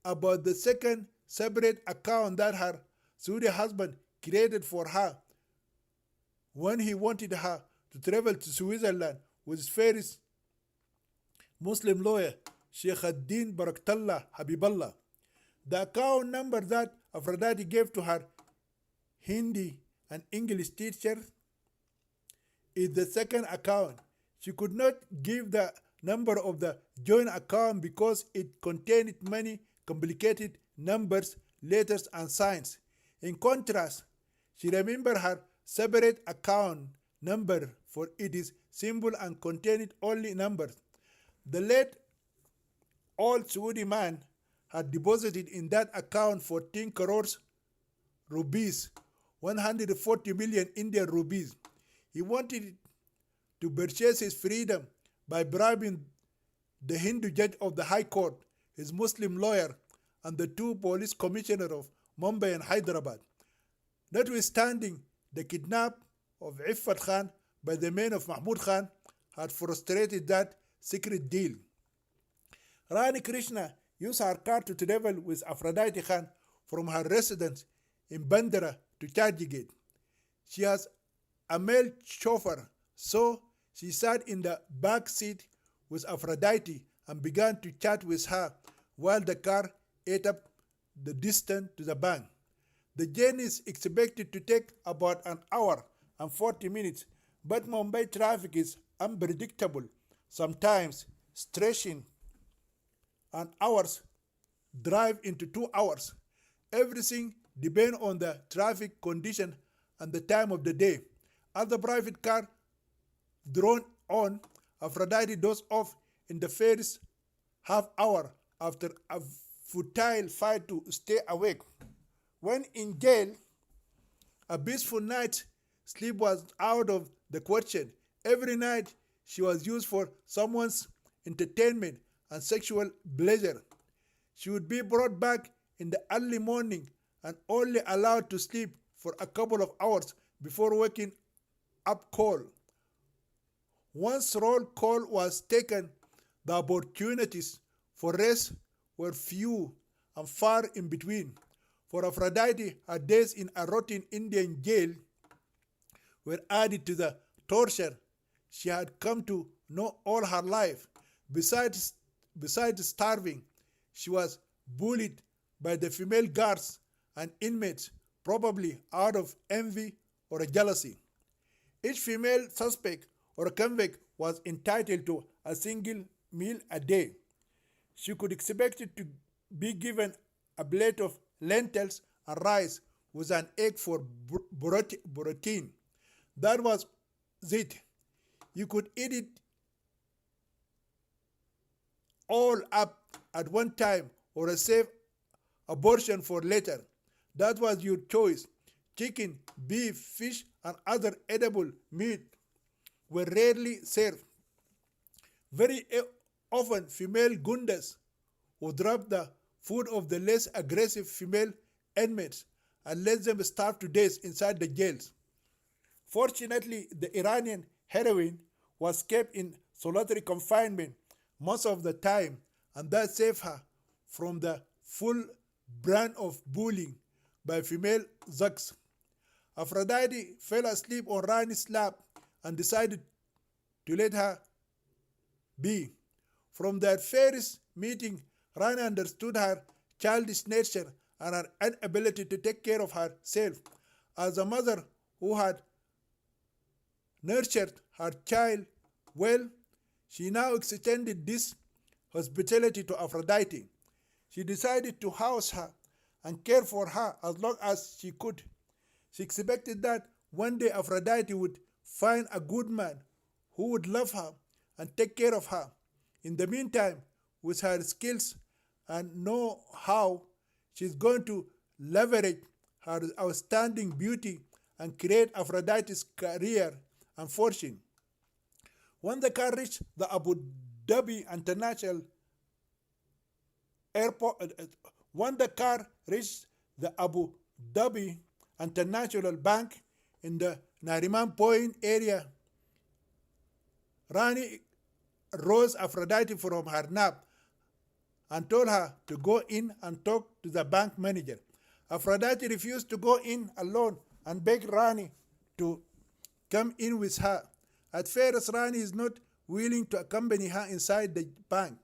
about the second separate account that her Saudi husband created for her when he wanted her to travel to Switzerland with his famous Muslim lawyer, Sheikh ad-Din Baraktallah Habiballah. The account number that Aphrodite gave to her Hindi and English teacher is the second account. She could not give the number of the joint account because it contained many complicated numbers, letters, and signs. In contrast, she remembered her separate account number for it is simple and contained only numbers. The late old Saudi man had deposited in that account 14 crores rupees, 140 million Indian rupees. He wanted to purchase his freedom by bribing the Hindu judge of the High Court, his Muslim lawyer, and the 2 police commissioners of Mumbai and Hyderabad. Notwithstanding, the kidnap of Iffat Khan by the men of Mahmud Khan had frustrated that secret deal. Rani Krishna used her car to travel with Aphrodite Khan from her residence in Bandara to Charjigate. She has a male chauffeur, so she sat in the back seat with Aphrodite and began to chat with her while the car ate up the distance to the bank. The journey is expected to take about an hour and 40 minutes, but Mumbai traffic is unpredictable, sometimes stretching an hour's drive into 2 hours. Everything depends on the traffic condition and the time of the day. As the private car drone on, Aphrodite dozed off in the first half hour after a futile fight to stay awake. When in jail, a peaceful night's sleep was out of the question. Every night she was used for someone's entertainment and sexual pleasure. She would be brought back in the early morning and only allowed to sleep for a couple of hours before waking up cold. Once roll call was taken, the opportunities for rest were few and far in between. For Aphrodite, her days in a rotten Indian jail were added to the torture she had come to know all her life. Besides starving, she was bullied by the female guards and inmates, probably out of envy or jealousy. Each female suspect or convict was entitled to a single meal a day. She could expect to be given a plate of lentils and rice with an egg for protein. That was it. You could eat it all up at one time or save a portion for later. That was your choice. Chicken, beef, fish, and other edible meat were rarely served. Very often, female gundas would rob the food of the less aggressive female inmates and let them starve to death inside the jails. Fortunately, the Iranian heroine was kept in solitary confinement most of the time, and that saved her from the full brand of bullying by female thugs. Aphrodite fell asleep on Rani's lap and decided to let her be. From their first meeting, Rani understood her childish nature and her inability to take care of herself. As a mother who had nurtured her child well, she now extended this hospitality to Aphrodite. She decided to house her and care for her as long as she could. She expected that one day Aphrodite would find a good man who would love her and take care of her. In the meantime, with her skills and know-how, she's going to leverage her outstanding beauty and create Aphrodite's career and fortune. When the car reached the Abu Dhabi International Airport, when the car reached the Abu Dhabi International Bank in the Nariman Point area, Rani rose Aphrodite from her nap and told her to go in and talk to the bank manager. Aphrodite refused to go in alone and begged Rani to come in with her. At first, Rani is not willing to accompany her inside the bank.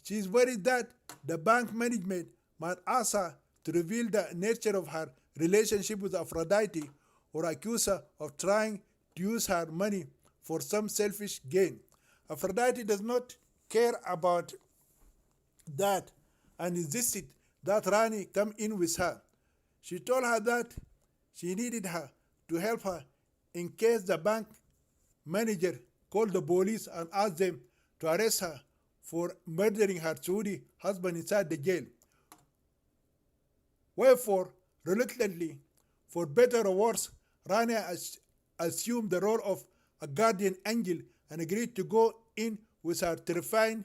She is worried that the bank management might ask her to reveal the nature of her relationship with Aphrodite or accuse her of trying to use her money for some selfish gain. Aphrodite does not care about that and insisted that Rani come in with her. She told her that she needed her to help her in case the bank manager called the police and asked them to arrest her for murdering her Saudi husband inside the jail. Wherefore, reluctantly, for better or worse, Rani assumed the role of a guardian angel and agreed to go in with her terrifying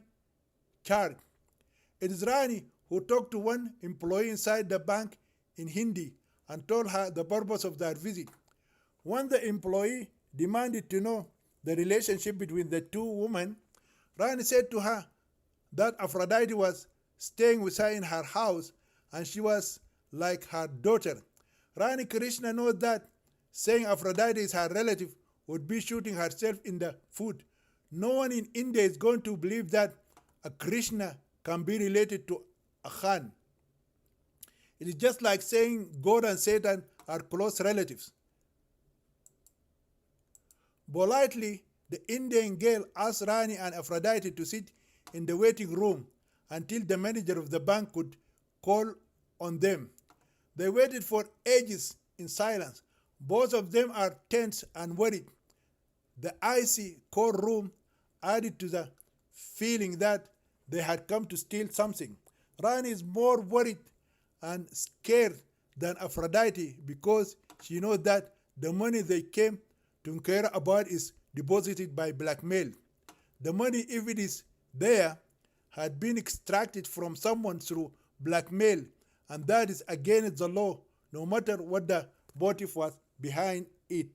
charge. It is Rani who talked to one employee inside the bank in Hindi and told her the purpose of their visit. When the employee demanded to know the relationship between the two women, Rani said to her that Aphrodite was staying with her in her house and she was like her daughter. Rani Krishna knows that saying Aphrodite is her relative would be shooting herself in the foot. No one in India is going to believe that a Krishna can be related to a Khan. It is just like saying God and Satan are close relatives. Politely, the Indian girl asked Rani and Aphrodite to sit in the waiting room until the manager of the bank could call on them. They waited for ages in silence. Both of them are tense and worried. The icy, cold room added to the feeling that they had come to steal something. Rani is more worried and scared than Aphrodite because she knows that the money they came to inquire about is deposited by blackmail. The money, if it is there, had been extracted from someone through blackmail, and that is against the law, no matter what the motive was behind it.